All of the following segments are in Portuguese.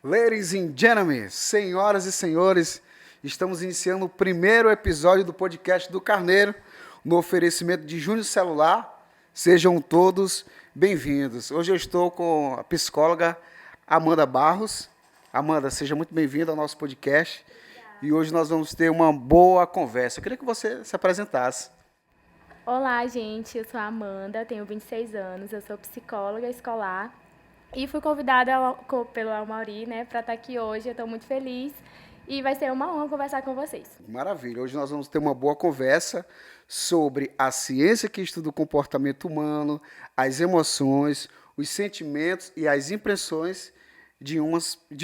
Ladies and gentlemen, senhoras e senhores, estamos iniciando o primeiro episódio do podcast do Carneiro, no oferecimento de Júnior Celular. Sejam todos bem-vindos. Hoje eu estou com a psicóloga Amanda Barros. Amanda, seja muito bem-vinda ao nosso podcast. E hoje nós vamos ter uma boa conversa. Eu queria que você se apresentasse. Olá, gente. Eu sou a Amanda, tenho 26 anos, eu sou psicóloga escolar. E fui convidada pelo Almauri, né, para estar aqui hoje. Eu estou muito feliz e vai ser uma honra conversar com vocês. Maravilha. Hoje nós vamos ter uma boa conversa sobre a ciência que estuda o comportamento humano, as emoções, os sentimentos e as impressões de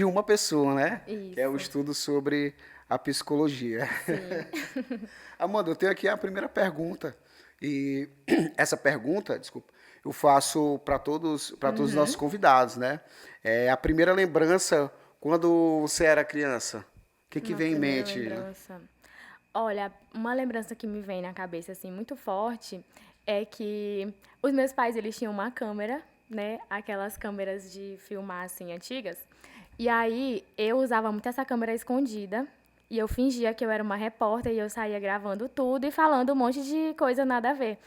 uma pessoa, né? Isso. Que é o estudo sobre a psicologia. Sim. Amanda, eu tenho aqui a primeira pergunta. E essa pergunta, desculpa, eu faço para todos os nossos convidados, né? É a primeira lembrança quando você era criança. O que vem em mente? Lembrança. Olha, uma lembrança que me vem na cabeça assim muito forte é que os meus pais eles tinham uma câmera, né? Aquelas câmeras de filmar assim antigas. E aí eu usava muito essa câmera escondida. E eu fingia que eu era uma repórter e eu saía gravando tudo e falando um monte de coisa nada a ver.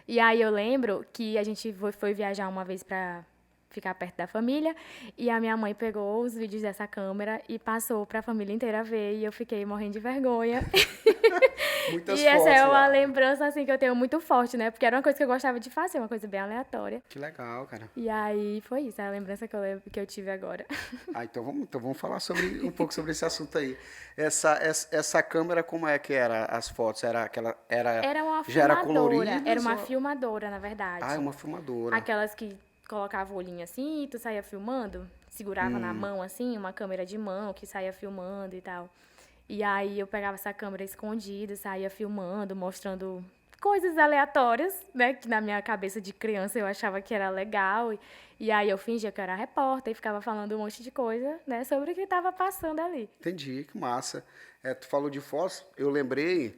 E aí eu lembro que a gente foi viajar uma vez para ficar perto da família e a minha mãe pegou os vídeos dessa câmera e passou para a família inteira ver e eu fiquei morrendo de vergonha. Muitas e fotos essa é uma lá. lembrança assim que eu tenho muito forte, né? Porque era uma coisa que eu gostava de fazer, uma coisa bem aleatória. Que legal, cara. E aí foi isso, é a lembrança que eu lembro que eu tive agora. Então vamos falar um pouco sobre esse assunto aí. Essa câmera, como é que era as fotos? Era Era uma já era filmadora, colorida? era uma filmadora, na verdade. Ah, é uma filmadora. Aquelas que colocava o olhinho assim e tu saía filmando, segurava na mão assim, uma câmera de mão que saía filmando e tal. E aí eu pegava essa câmera escondida, saía filmando, mostrando coisas aleatórias, né, que na minha cabeça de criança eu achava que era legal. E aí eu fingia que eu era repórter e ficava falando um monte de coisa, né, sobre o que estava passando ali. Entendi, que massa. Tu falou de fotos, eu lembrei,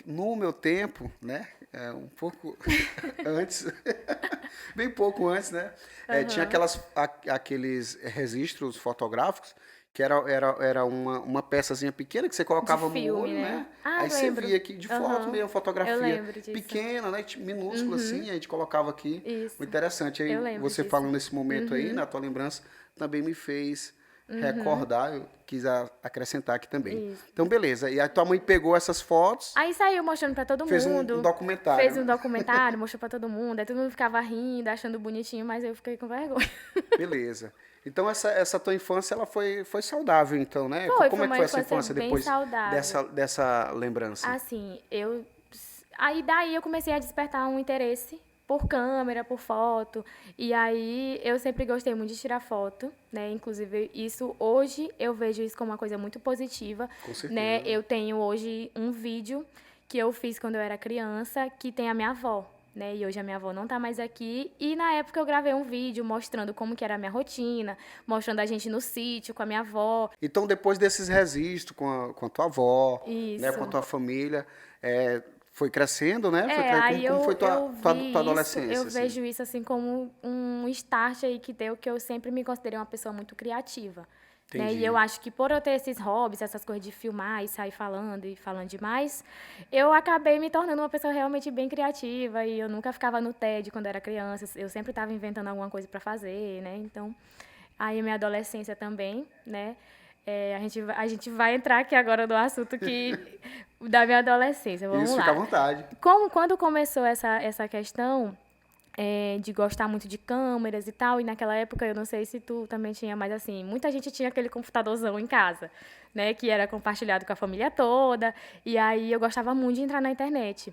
no meu tempo, né, um pouco antes, bem pouco antes, né, tinha aqueles registros fotográficos que era uma peçazinha pequena que você colocava De filme, no olho, né? Aí você lembro. via aqui de foto mesmo, fotografia Eu lembro disso. pequena, né, minúscula assim, a gente colocava aqui. Isso. Muito interessante. Aí Eu lembro você disso. falando nesse momento aí, na tua lembrança, também me fez recordar, eu quis acrescentar aqui também. Isso. Então, beleza. E a tua mãe pegou essas fotos, Aí saiu mostrando pra todo fez mundo. um documentário. Fez um documentário, mostrou pra todo mundo. Aí todo mundo ficava rindo, achando bonitinho, mas eu fiquei com vergonha. Beleza. Então, essa tua infância, ela foi saudável, então, né? Foi Como é que uma foi essa infância infância bem depois saudável. dessa lembrança? Assim, Aí daí eu comecei a despertar um interesse por câmera, por foto. E aí eu sempre gostei muito de tirar foto, né? Inclusive, isso hoje eu vejo isso como uma coisa muito positiva. Com certeza. Né? Eu tenho hoje um vídeo que eu fiz quando eu era criança, que tem a minha avó. Né? E hoje a minha avó não tá mais aqui. E na época eu gravei um vídeo mostrando como que era a minha rotina, mostrando a gente no sítio com a minha avó. Então, depois desses registros com a tua avó, Isso. né, com a tua família, foi crescendo, né? Aí Como foi tua vi adolescência? isso, eu assim? vejo isso assim como um start aí que deu, que eu sempre me considerei uma pessoa muito criativa. Né? Entendi. E eu acho que por eu ter esses hobbies, essas coisas de filmar e sair falando e falando demais, eu acabei me tornando uma pessoa realmente bem criativa e eu nunca ficava no tédio quando era criança, eu sempre estava inventando alguma coisa para fazer, né? Então, aí a minha adolescência também, né? A gente vai entrar aqui agora no assunto da minha adolescência, vamos Isso, lá. fica à vontade. Quando começou essa questão de gostar muito de câmeras e tal, e naquela época, eu não sei se tu também tinha, mas assim, muita gente tinha aquele computadorzão em casa, né, que era compartilhado com a família toda, e aí eu gostava muito de entrar na internet.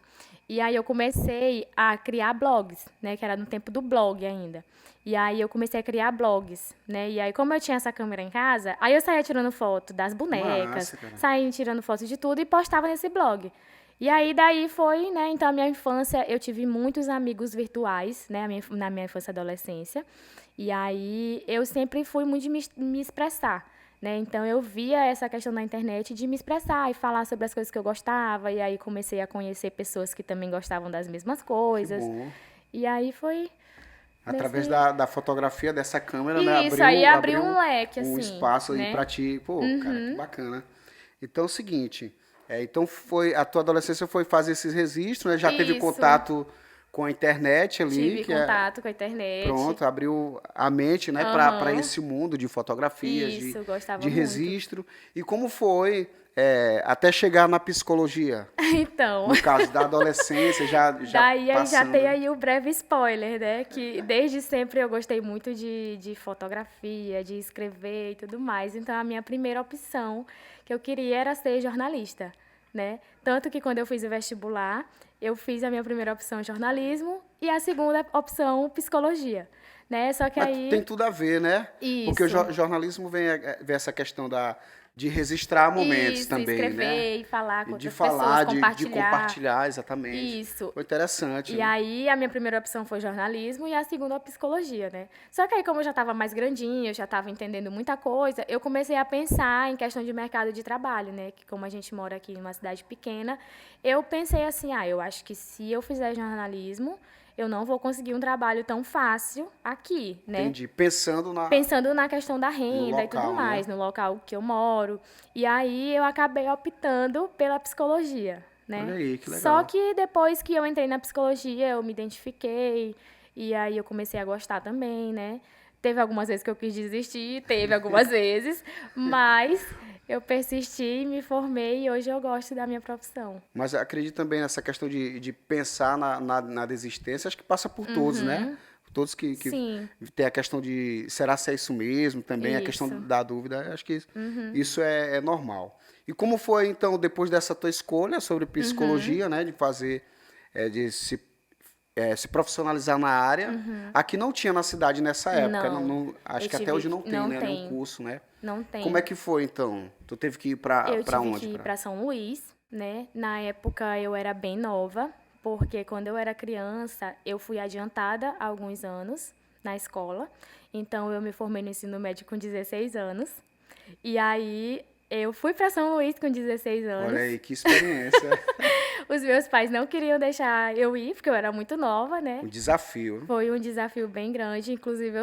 E aí eu comecei a criar blogs, né, que era no tempo do blog ainda. E aí eu comecei a criar blogs, né? E aí, como eu tinha essa câmera em casa, aí eu saía tirando foto das bonecas, Massa, cara. saía tirando foto de tudo e postava nesse blog. E aí, daí foi, né? Então, a minha infância, eu tive muitos amigos virtuais, né? Na minha infância e adolescência. E aí, eu sempre fui muito de me expressar, né? Então, eu via essa questão na internet de me expressar e falar sobre as coisas que eu gostava. E aí, comecei a conhecer pessoas que também gostavam das mesmas Que coisas. bom. E aí, foi Através nesse... da fotografia, dessa câmera, né? E isso aí abriu um Abriu leque, um assim, espaço aí né? pra ti. Pô, cara, que bacana. Então é o seguinte, então foi, a tua adolescência foi fazer esses registros, né? Já teve Isso. contato com a internet ali, Tive que é, contato com a internet. pronto, abriu a mente, né, para Aham. esse mundo de fotografias, Isso, de gostava muito. registro. E como foi até chegar na psicologia? Então, No caso da adolescência, já daí aí já tem passando. aí o breve spoiler, né? Que desde sempre eu gostei muito de fotografia, de escrever e tudo mais. Então, a minha primeira opção que eu queria era ser jornalista, né? Tanto que quando eu fiz o vestibular, eu fiz a minha primeira opção jornalismo e a segunda opção psicologia, né? Só que Mas tem aí, tudo a ver, né? Porque o isso. jornalismo vem essa questão de registrar momentos Isso, também, né? escrever e falar E com de outras pessoas, falar, de compartilhar. compartilhar, exatamente. Isso. Foi interessante, E né? aí, a minha primeira opção foi jornalismo e a segunda, a psicologia, né? Só que aí, como eu já estava mais grandinha, eu já estava entendendo muita coisa, eu comecei a pensar em questão de mercado de trabalho, né? Que como a gente mora aqui em uma cidade pequena, eu pensei assim, eu acho que se eu fizer jornalismo, eu não vou conseguir um trabalho tão fácil aqui, né? Entendi. Pensando Pensando na questão da no renda e tudo local, né? mais, no local que eu moro. E aí eu acabei optando pela psicologia, Olha né? aí, que Só legal. que depois que eu entrei na psicologia, eu me identifiquei e aí eu comecei a gostar também, né? Teve algumas vezes que eu quis desistir, teve algumas vezes, mas eu persisti, me formei e hoje eu gosto da minha profissão. Mas acredito também nessa questão de pensar na desistência, acho que passa por todos, né? Todos que Sim, tem a questão de será se é isso mesmo, também a questão isso. da dúvida, acho que isso é normal. E como foi, então, depois dessa tua escolha sobre psicologia, né, de fazer, de se profissionalizar na área, aqui não tinha na cidade nessa época, Não, acho eu que até tive hoje que... não tem, Não né, nenhum tem, curso, né? não Como é tem. que foi, então? Tu teve que ir para Eu tive onde? que ir para São Luís, né? Na época eu era bem nova, porque quando eu era criança, eu fui adiantada há alguns anos na escola. Então eu me formei no ensino médio com 16 anos. E aí eu fui para São Luís com 16 Olha anos. aí, que experiência. Os meus pais não queriam deixar eu ir, porque eu era muito nova, né? Um desafio. Foi um desafio bem grande. Inclusive,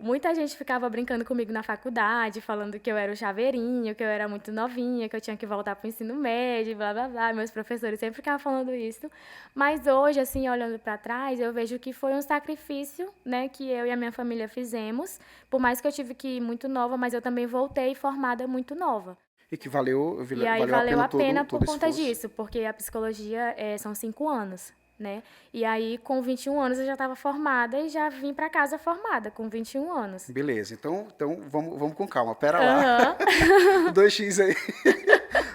muita gente ficava brincando comigo na faculdade, falando que eu era o chaveirinho, que eu era muito novinha, que eu tinha que voltar para o ensino médio, blá, blá, blá. Meus professores sempre ficavam falando isso. Mas hoje, assim, olhando para trás, eu vejo que foi um sacrifício, né, que eu e a minha família fizemos. Por mais que eu tive que ir muito nova, mas eu também voltei formada muito nova. E que valeu, E aí valeu a valeu pena a pena todo por o conta esforço. disso, porque a psicologia são 5 anos, né? E aí, com 21 anos, eu já estava formada e já vim para casa formada, com 21 anos. Beleza, então vamos com calma. Pera lá. Aham, O 2x aí.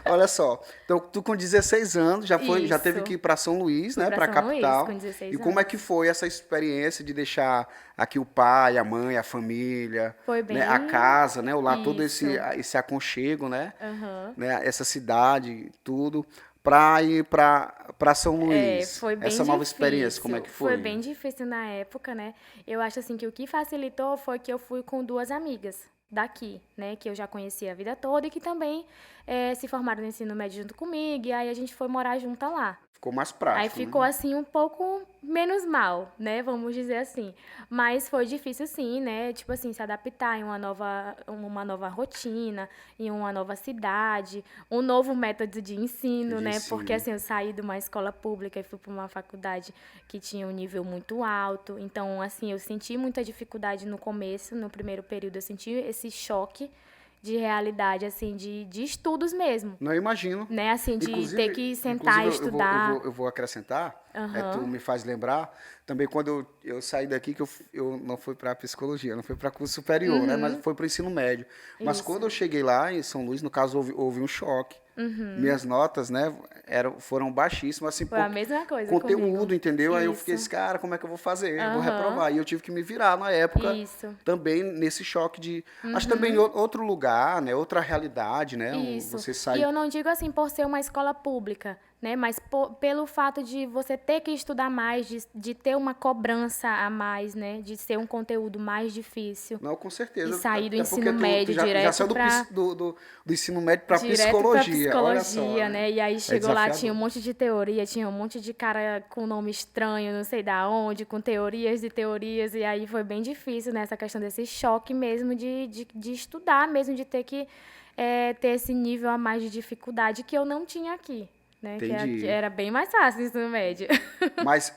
Olha só. Então, tu com 16 anos já teve que isso. ir para São Luís, Fui né, para para a São Luís capital. com E 16 como é que anos. foi essa experiência de deixar aqui o pai, a mãe, a família, Foi né, a bem casa, né, o lá todo isso. esse aconchego, né, Aham. essa cidade, tudo, para ir para São Luís. Foi bem Essa nova experiência, como é difícil. que Foi foi? bem difícil na época, né? Eu acho assim que o que facilitou foi que eu fui com duas amigas daqui, né? Que eu já conhecia a vida toda e que também se formaram no ensino médio junto comigo. E aí a gente foi morar junto lá. Ficou mais Aí prático, ficou né? assim um pouco menos mal, né? Vamos dizer assim. Mas foi difícil sim, né? Tipo assim, se adaptar em uma nova rotina, em uma nova cidade, um novo método de ensino, De né? Porque ensino. assim, eu saí de uma escola pública e fui para uma faculdade que tinha um nível muito alto. Então, assim, eu senti muita dificuldade no começo, no primeiro período, eu senti esse choque de realidade, assim, de estudos mesmo, Não, eu imagino. né? Assim, de ter Inclusive, que sentar inclusive e estudar. eu vou acrescentar, tu Aham. me faz lembrar, também quando eu saí daqui, que eu não fui para psicologia, não fui para curso superior, né? Mas foi para o ensino médio. Mas quando Isso. eu cheguei lá em São Luís, no caso, houve um choque. Minhas notas, né, foram baixíssimas, assim, Foi a porque mesma coisa comigo. conteúdo, entendeu? Aí eu fiquei Isso. assim, cara, como é que eu vou fazer? Eu vou Aham. reprovar. E eu tive que me virar na época Isso. também nesse choque de. Acho também outro lugar, né? Outra realidade, né? Isso. Você E sai. eu não digo assim por ser uma escola pública, né? Mas pelo fato de você ter que estudar mais, de ter uma cobrança a mais, né? De ser um conteúdo mais difícil. Não, com certeza. E sair do Até porque ensino médio já direto saiu para do ensino médio para direto para psicologia. Olha só, psicologia, né? E aí É chegou lá, tinha um desafiador. monte de teoria, tinha um monte de cara com nome estranho, não sei da onde, com teorias e teorias, e aí foi bem difícil, né? Essa questão desse choque mesmo de estudar, mesmo de ter que ter esse nível a mais de dificuldade que eu não tinha aqui, né? Que Entendi. era bem mais fácil no ensino médio.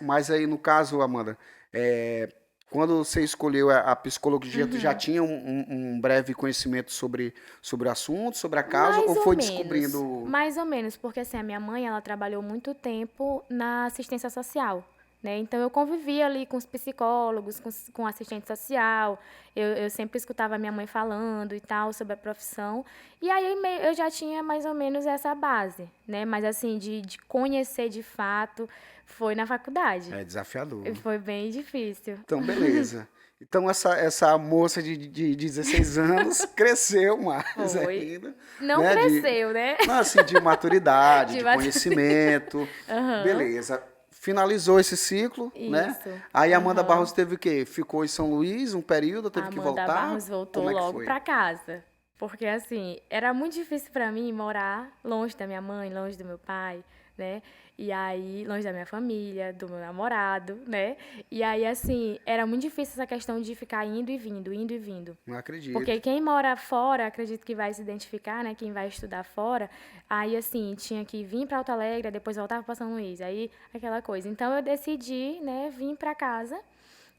Mas aí, no caso, Amanda, é, quando você escolheu a psicologia, tu já tinha um breve conhecimento sobre o assunto, sobre a causa, ou foi descobrindo? Mais ou menos, porque assim, a minha mãe, ela trabalhou muito tempo na assistência social, né? Então eu convivia ali com os psicólogos, com assistente social, eu sempre escutava a minha mãe falando e tal sobre a profissão, e aí eu já tinha mais ou menos essa base, né? Mas assim, de conhecer de fato, foi na faculdade. É desafiador. E foi bem difícil. Então, beleza. Então, essa moça de 16 anos cresceu mais Foi. ainda, Não né? cresceu, né? Não, assim, de maturidade, De de matu- conhecimento. Aham. Beleza. Finalizou esse ciclo, né? Isso. Aí a Amanda Aham. Barros teve o quê? Ficou em São Luís um período, A teve que Amanda voltar? Barros voltou Como é que logo foi? para casa. Porque, assim, era muito difícil para mim morar longe da minha mãe, longe do meu pai, né? E aí, longe da minha família, do meu namorado, né? E aí, assim, era muito difícil essa questão de ficar indo e vindo, indo e vindo. Não Porque acredito. quem mora fora, acredito que vai se identificar, né? Quem vai estudar fora, aí assim, tinha que vir para Alto Alegre, depois voltava para São Luís, aí aquela coisa. Então eu decidi, né, vir para casa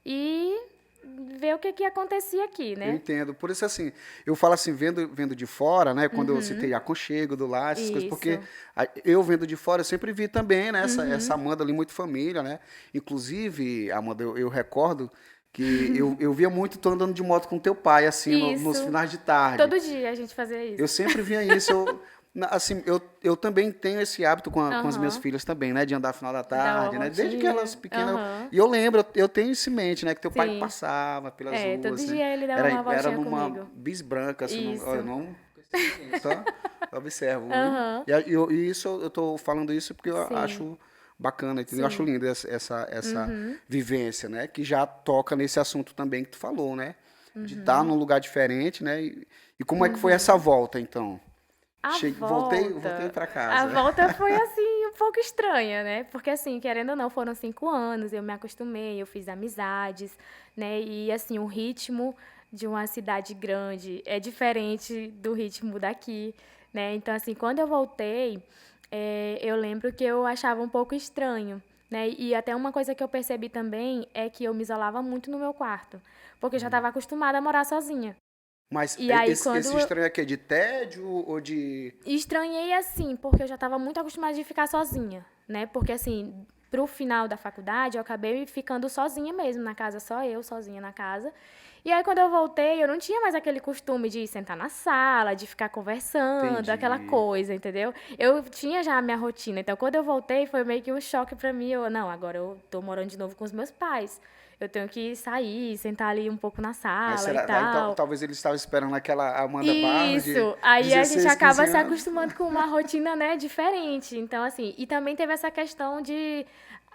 e ver o que que acontecia aqui, Eu né? entendo. Por isso, assim, eu falo assim, vendo de fora, né? Quando eu citei aconchego do lar, essas coisas, porque Isso. eu vendo de fora, eu sempre vi também, né? Essa Amanda ali, muito família, né? Inclusive, Amanda, eu recordo que eu via muito tu andando de moto com teu pai, assim, nos Isso. finais de tarde. Todo dia a gente fazia Eu isso. sempre via isso. Assim, eu também tenho esse hábito com as minhas Aham. filhas também, né? De andar no final da Dar uma tarde, né? Desde que elas voltinha. pequenas. Aham. E eu lembro, eu tenho isso em mente, né? Que teu pai Sim. passava pelas Todo ruas, né? dia ele dava uma Era voltinha numa comigo. bis branca, assim, eu Isso. não. Só observo, viu? Aham. E isso, eu tô falando isso porque eu Sim. acho bacana, entendeu? Eu acho Sim. lindo essa vivência, né? Que já toca nesse assunto também que tu falou, né? De estar num lugar diferente, né? E como é que foi essa volta, então? Voltei para A casa. volta foi assim, um pouco estranha, né? Porque assim, querendo ou não, foram 5 anos, eu me acostumei, eu fiz amizades, né? E assim, o ritmo de uma cidade grande é diferente do ritmo daqui, né? Então, assim, quando eu voltei, eu lembro que eu achava um pouco estranho, né? E até uma coisa que eu percebi também é que eu me isolava muito no meu quarto, porque eu já estava acostumada a morar sozinha. Mas E aí, esse quando estranho aqui é de tédio ou de. estranhei assim, porque eu já estava muito acostumada de ficar sozinha, né? Porque assim, pro final da faculdade, eu acabei ficando sozinha mesmo na casa, só eu sozinha na casa. E aí quando eu voltei, eu não tinha mais aquele costume de sentar na sala, de ficar conversando, aquela Entendi. coisa, entendeu? Eu tinha já a minha rotina. Então quando eu voltei, foi meio que um choque pra mim. Não, agora eu tô morando de novo com os meus pais. Eu tenho que sair, sentar ali um pouco na Mas sala e será, aí, tal. talvez ele estava esperando aquela Amanda Barros de Isso. Aí a gente 16, 15 acaba se anos. acostumando com uma rotina, né, diferente. Então, assim, e também teve essa questão de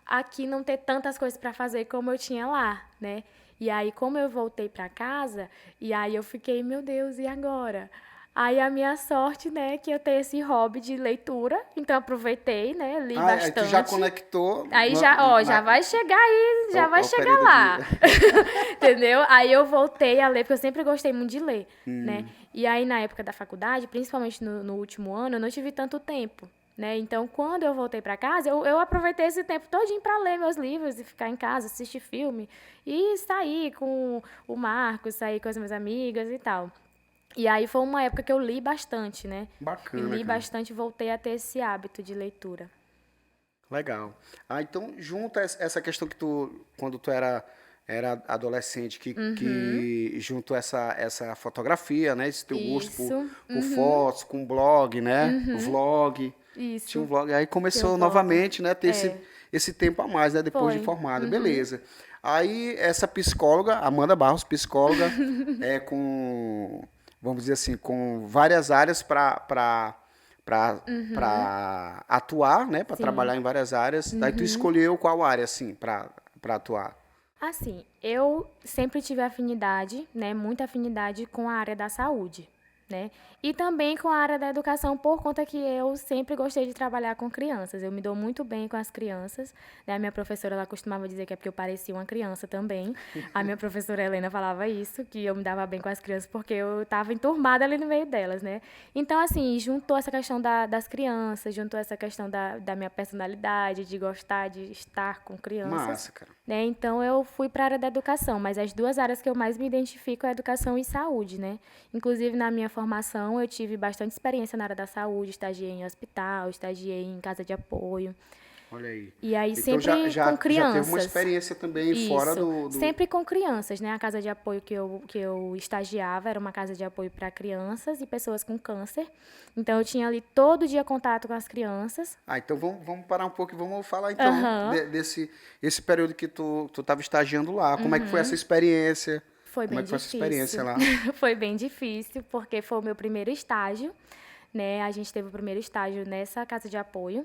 aqui não ter tantas coisas para fazer como eu tinha lá, né? E aí, como eu voltei para casa, e aí eu fiquei, meu Deus, e agora? Aí a minha sorte, né, que eu tenho esse hobby de leitura, então eu aproveitei, né, li Aí tu já bastante. conectou Aí já, ó, já na, vai chegar aí, já vai ao chegar período de. lá. Entendeu? Aí eu voltei a ler, porque eu sempre gostei muito de ler, né? E aí na época da faculdade, principalmente no último ano, eu não tive tanto tempo, né? Então, quando eu voltei para casa, eu aproveitei esse tempo todinho para ler meus livros e ficar em casa, assistir filme e sair com o Marcos, sair com as minhas amigas e tal. E aí foi uma época que eu li bastante, né? E Bacana, li cara. bastante e voltei a ter esse hábito de leitura. Legal. Ah, então, junta essa questão que tu, quando tu era adolescente, que junto essa fotografia, né? Esse teu gosto Isso. por fotos, com blog, né? Vlog. Tinha um Isso. vlog. Aí Tem o começou vlog. novamente, né? Ter É. esse tempo a mais, né? Depois de Foi. formada. Beleza. Aí essa psicóloga, Amanda Barros, psicóloga, vamos dizer assim, com várias áreas para para atuar, né? Para Sim. trabalhar em várias áreas. Daí tu escolheu qual área, assim, para atuar? Assim, eu sempre tive afinidade, né, muita afinidade com a área da saúde, né? E também com a área da educação, por conta que eu sempre gostei de trabalhar com crianças. Eu me dou muito bem com as crianças, né? A minha professora, ela costumava dizer que é porque eu parecia uma criança também. A minha professora Helena falava isso, que eu me dava bem com as crianças porque eu estava enturmada ali no meio delas, né? Então, assim, juntou essa questão das crianças, juntou essa questão da minha personalidade, de gostar de estar com crianças, Massa, cara. né? Então eu fui para a área da educação, mas as duas áreas que eu mais me identifico é educação e saúde, né? Inclusive na minha formação eu tive bastante experiência na área da saúde, estagiei em hospital, estagiei em casa de apoio. Olha aí. E aí Então já, sempre já, com já teve uma crianças. experiência também fora Isso, do... sempre com crianças, né? A casa de apoio que eu estagiava era uma casa de apoio para crianças e pessoas com câncer. Então eu tinha ali todo dia contato com as crianças. Ah, então vamos parar um pouco e vamos falar então Aham. desse esse período que tu estava estagiando lá. Como é que foi essa experiência? Foi Como é bem que foi essa experiência difícil. lá? Foi bem difícil, porque foi o meu primeiro estágio, né? A gente teve o primeiro estágio nessa casa de apoio.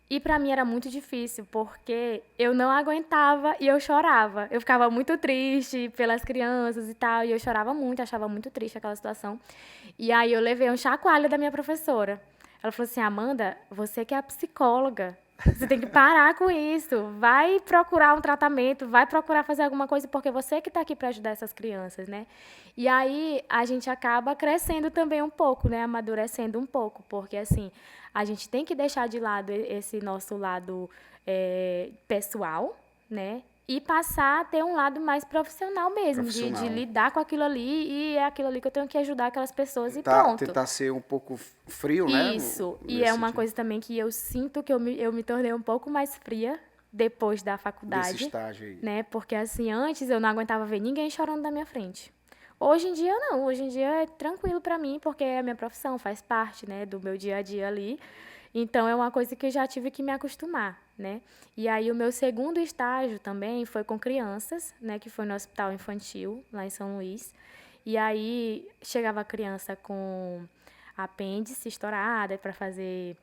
E para mim era muito difícil, porque eu não aguentava e eu chorava. Eu ficava muito triste pelas crianças e tal, e eu chorava muito, achava muito triste aquela situação. E aí eu levei um chacoalho da minha professora. Ela falou assim: Amanda, você que é a psicóloga, você tem que parar com isso. Vai procurar um tratamento, vai procurar fazer alguma coisa, porque você que está aqui para ajudar essas crianças, né? E aí a gente acaba crescendo também um pouco, né? Amadurecendo um pouco, porque assim, a gente tem que deixar de lado esse nosso lado pessoal, né? E passar a ter um lado mais profissional mesmo, de Profissional. lidar com aquilo ali, e é aquilo ali que eu tenho que ajudar aquelas pessoas e pronto. Tentar ser um pouco frio, né? Isso. E é Nesse uma sentido. coisa também que eu sinto que eu me tornei um pouco mais fria depois da Desse faculdade, estágio aí. né? Porque assim, antes eu não aguentava ver ninguém chorando na minha frente. Hoje em dia não, hoje em dia é tranquilo pra mim, porque é a minha profissão, faz parte, né, do meu dia a dia ali. Então é uma coisa que eu já tive que me acostumar, né? E aí o meu segundo estágio também foi com crianças, né, que foi no hospital infantil lá em São Luís. E aí chegava a criança com apêndice estourada para fazer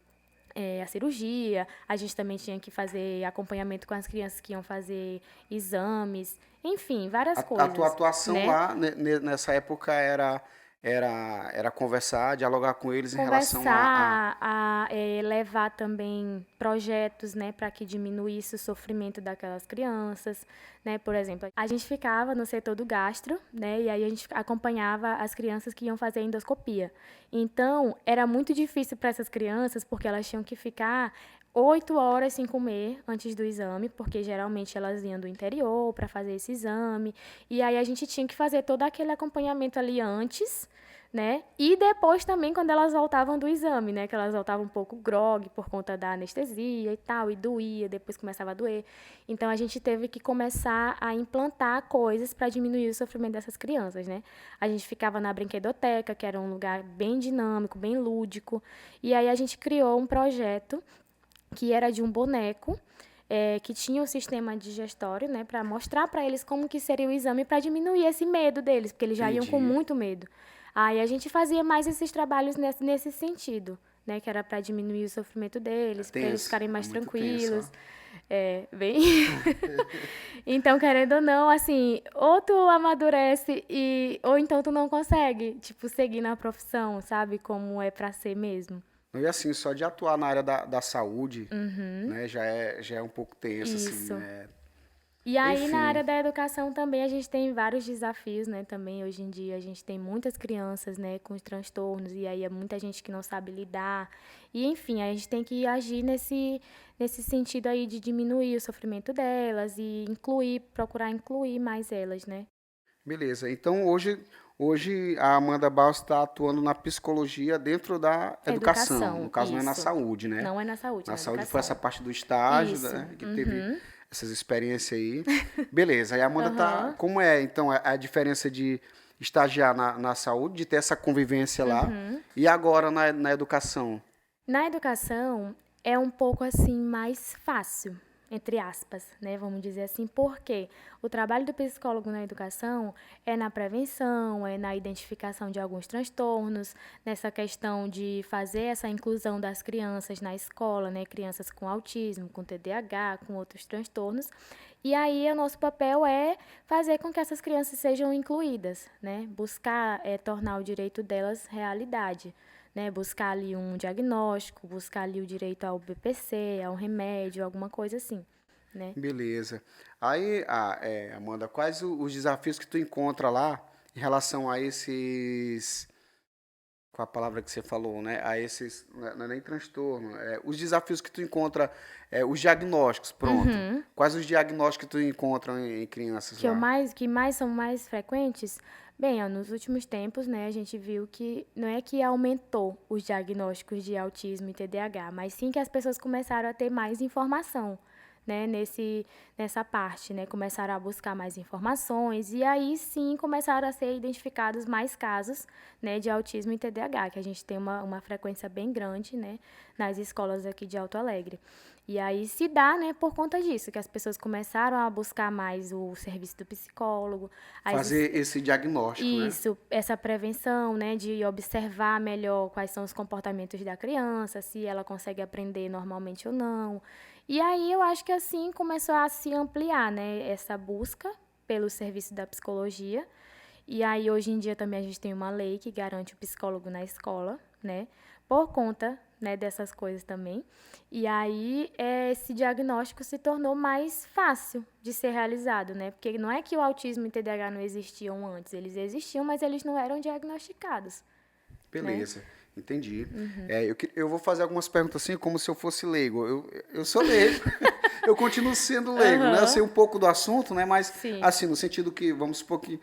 a cirurgia. A gente também tinha que fazer acompanhamento com as crianças que iam fazer exames, enfim, várias A tua coisas, atuação né? lá nessa época era conversar, dialogar com eles em relação a... Conversar, levar também projetos, né, para que diminuísse o sofrimento daquelas crianças, né? Por exemplo, a gente ficava no setor do gastro, né, e aí a gente acompanhava as crianças que iam fazer endoscopia. Então, era muito difícil para essas crianças, porque elas tinham que ficar 8 horas sem comer antes do exame, porque geralmente elas iam do interior para fazer esse exame. E aí a gente tinha que fazer todo aquele acompanhamento ali antes, né? E depois também quando elas voltavam do exame, né? Que elas voltavam um pouco grogue por conta da anestesia e tal, e doía, depois começava a doer. Então a gente teve que começar a implantar coisas para diminuir o sofrimento dessas crianças, né? A gente ficava na brinquedoteca, que era um lugar bem dinâmico, bem lúdico, e aí a gente criou um projeto que era de um boneco, que tinha o sistema digestório, né, para mostrar para eles como que seria o exame para diminuir esse medo deles, porque eles já iam com Entendi. muito medo. Aí a gente fazia mais esses trabalhos nesse sentido, né, que era para diminuir o sofrimento É deles, para eles tenso, ficarem é mais muito tenso, ó. tranquilos. É, bem. Então, querendo ou não, assim, ou tu amadurece ou então tu não consegue, tipo, seguir na profissão, sabe, como é para ser mesmo. E assim, só de atuar na área da saúde, né, já é um pouco tenso, assim, Isso. né? E aí, na Enfim, área da educação também, a gente tem vários desafios, né? Também, hoje em dia, a gente tem muitas crianças, né, com os transtornos, e aí é muita gente que não sabe lidar. E, enfim, a gente tem que agir nesse sentido aí de diminuir o sofrimento delas e procurar incluir mais elas, né? beleza. Então, hoje a Amanda Barros está atuando na psicologia dentro da educação. No Educação, caso, não é na isso. saúde, né? Não é na saúde, é Na na saúde foi essa educação. parte do estágio, Isso. né? Que teve essas experiências aí. Beleza. Aí a Amanda tá. Aham. Como é, então, a diferença de estagiar na saúde, de ter essa convivência lá, e agora na educação? Na educação é um pouco assim mais fácil, entre aspas, né, vamos dizer assim, porque o trabalho do psicólogo na educação é na prevenção, é na identificação de alguns transtornos, nessa questão de fazer essa inclusão das crianças na escola, né, crianças com autismo, com TDAH, com outros transtornos. E aí o nosso papel é fazer com que essas crianças sejam incluídas, né, buscar tornar o direito delas realidade. Né, buscar ali um diagnóstico, buscar ali o direito ao BPC, ao remédio, alguma coisa assim, né? Beleza. Aí, Amanda, quais os desafios que tu encontra lá em relação a esses, qual a palavra que você falou, né? A esses, não é nem transtorno, os desafios que tu encontra, os diagnósticos, pronto. Uhum. Quais os diagnósticos que tu encontra em crianças lá? Que mais são mais frequentes? Bem, ó, nos últimos tempos, né, a gente viu que não é que aumentou os diagnósticos de autismo e TDAH, mas sim que as pessoas começaram a ter mais informação, né, nessa parte, né, começaram a buscar mais informações e aí sim começaram a ser identificados mais casos, né, de autismo e TDAH, que a gente tem uma frequência bem grande, né, nas escolas aqui de Alto Alegre. E aí se dá, né, por conta disso, que as pessoas começaram a buscar mais o serviço do psicólogo. Fazer esse diagnóstico, né? Isso, essa prevenção, né, de observar melhor quais são os comportamentos da criança, se ela consegue aprender normalmente ou não. E aí eu acho que assim começou a se ampliar, né, essa busca pelo serviço da psicologia. E aí hoje em dia também a gente tem uma lei que garante o psicólogo na escola, né, por conta, né, dessas coisas também. E aí esse diagnóstico se tornou mais fácil de ser realizado, né? Porque não é que o autismo e o TDAH não existiam antes, eles existiam, mas eles não eram diagnosticados, né? Beleza, entendi. Eu vou fazer algumas perguntas assim, como se eu fosse leigo. Eu sou leigo, eu continuo sendo leigo, né? Eu sei um pouco do assunto, né? Mas, Sim. assim, no sentido que, vamos supor que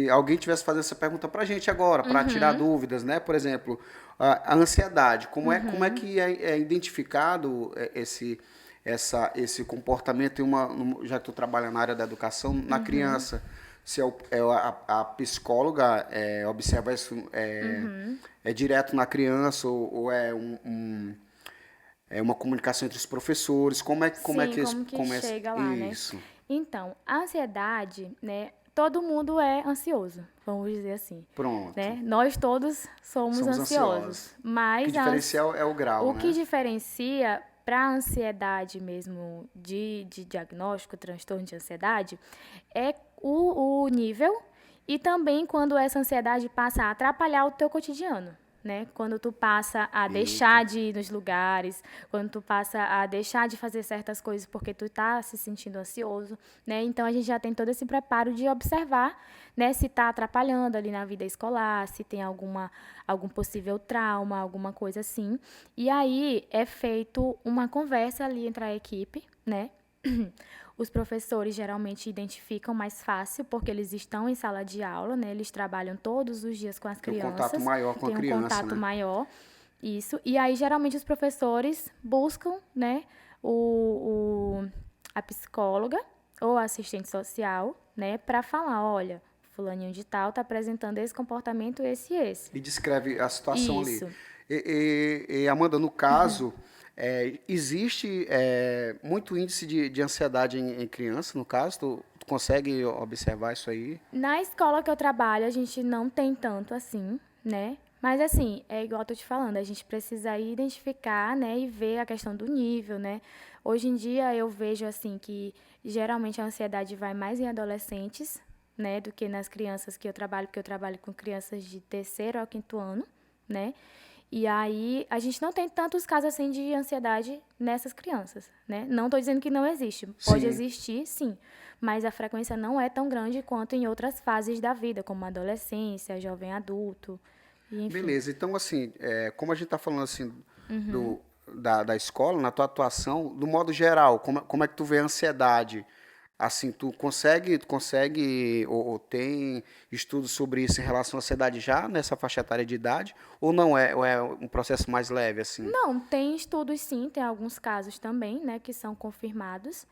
alguém tivesse fazendo essa pergunta pra gente agora, para tirar dúvidas, né? Por exemplo, a ansiedade, como é que é identificado esse comportamento, já que tu trabalha na área da educação, na criança? Se a psicóloga observa isso direto na criança ou é uma comunicação entre os professores? Como é que Sim, como que chega lá, né? isso? Então, a ansiedade, né? Todo mundo é ansioso, vamos dizer assim. Pronto. Né? Nós todos somos ansiosos. O Mas que diferencia é o grau, o né? que diferencia para a ansiedade mesmo de diagnóstico, transtorno de ansiedade, é o nível e também quando essa ansiedade passa a atrapalhar o teu cotidiano. Né? Quando tu passa a deixar de ir nos lugares, quando tu passa a deixar de fazer certas coisas porque tu tá se sentindo ansioso, né? Então a gente já tem todo esse preparo de observar, né, se tá atrapalhando ali na vida escolar, se tem algum possível trauma, alguma coisa assim. E aí é feito uma conversa ali entre a equipe, né? Os professores geralmente identificam mais fácil, porque eles estão em sala de aula, né? Eles trabalham todos os dias com as crianças. Tem um contato maior com a criança, tem um contato né? maior, isso. E aí, geralmente, os professores buscam, né, a psicóloga ou a assistente social, né, para falar, olha, fulaninho de tal está apresentando esse comportamento, esse e esse. E descreve a situação Isso. ali. Amanda, no caso, existe muito índice de ansiedade em criança, no caso? Tu consegue observar isso aí? Na escola que eu trabalho, a gente não tem tanto assim, né? Mas assim, é igual eu tô te falando, a gente precisa identificar, né, e ver a questão do nível, né? Hoje em dia eu vejo assim que geralmente a ansiedade vai mais em adolescentes, né, do que nas crianças que eu trabalho, porque eu trabalho com crianças de terceiro ao quinto ano, né? E aí a gente não tem tantos casos assim de ansiedade nessas crianças, né? Não estou dizendo que não existe, pode Sim. existir, sim, mas a frequência não é tão grande quanto em outras fases da vida, como a adolescência, jovem adulto, e enfim. Beleza, então assim, como a gente está falando assim da escola, na tua atuação, do modo geral, como é que tu vê a ansiedade? Assim, tu consegue ou tem estudos sobre isso em relação à ansiedade já nessa faixa etária de idade? Ou é um processo mais leve, assim? Não, tem estudos sim, tem alguns casos também, né, que são confirmados.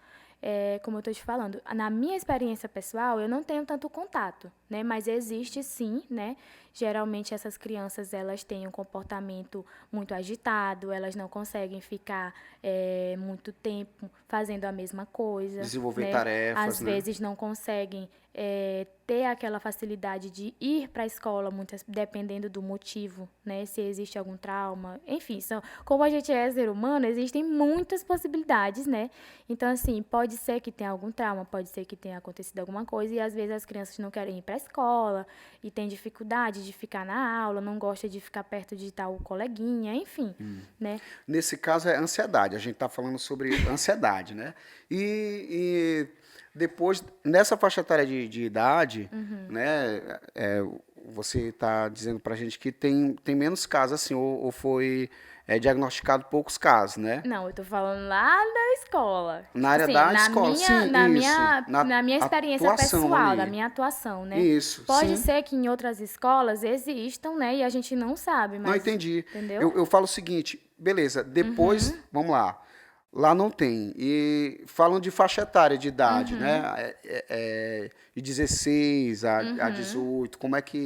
como eu estou te falando, na minha experiência pessoal, eu não tenho tanto contato, né? Mas existe sim, né? Geralmente essas crianças, elas têm um comportamento muito agitado, elas não conseguem ficar muito tempo fazendo a mesma coisa, Desenvolver né? tarefas, Às né? vezes não conseguem ter aquela facilidade de ir para a escola, dependendo do motivo, né? Se existe algum trauma, enfim, como a gente é ser humano, existem muitas possibilidades, né? Então, assim, pode ser que tenha algum trauma, pode ser que tenha acontecido alguma coisa, e às vezes as crianças não querem ir para a escola e têm dificuldade de ficar na aula, não gosta de ficar perto de tal coleguinha, enfim, né? Nesse caso é ansiedade, a gente está falando sobre ansiedade, né? E depois, nessa faixa etária de idade, né, você está dizendo para a gente que tem menos casos, assim, ou foi diagnosticado poucos casos, né? Não, eu tô falando lá da escola. Na Tipo área assim, da escola, sim, isso. Na na minha experiência atuação pessoal, da ali. minha atuação, né? Isso, Pode sim. ser que em outras escolas existam, né? E a gente não sabe, Não mas. entendi. Entendeu? Eu falo o seguinte, beleza, depois, vamos lá. Lá não tem. E falam de faixa etária de idade, né? De 16 a 18,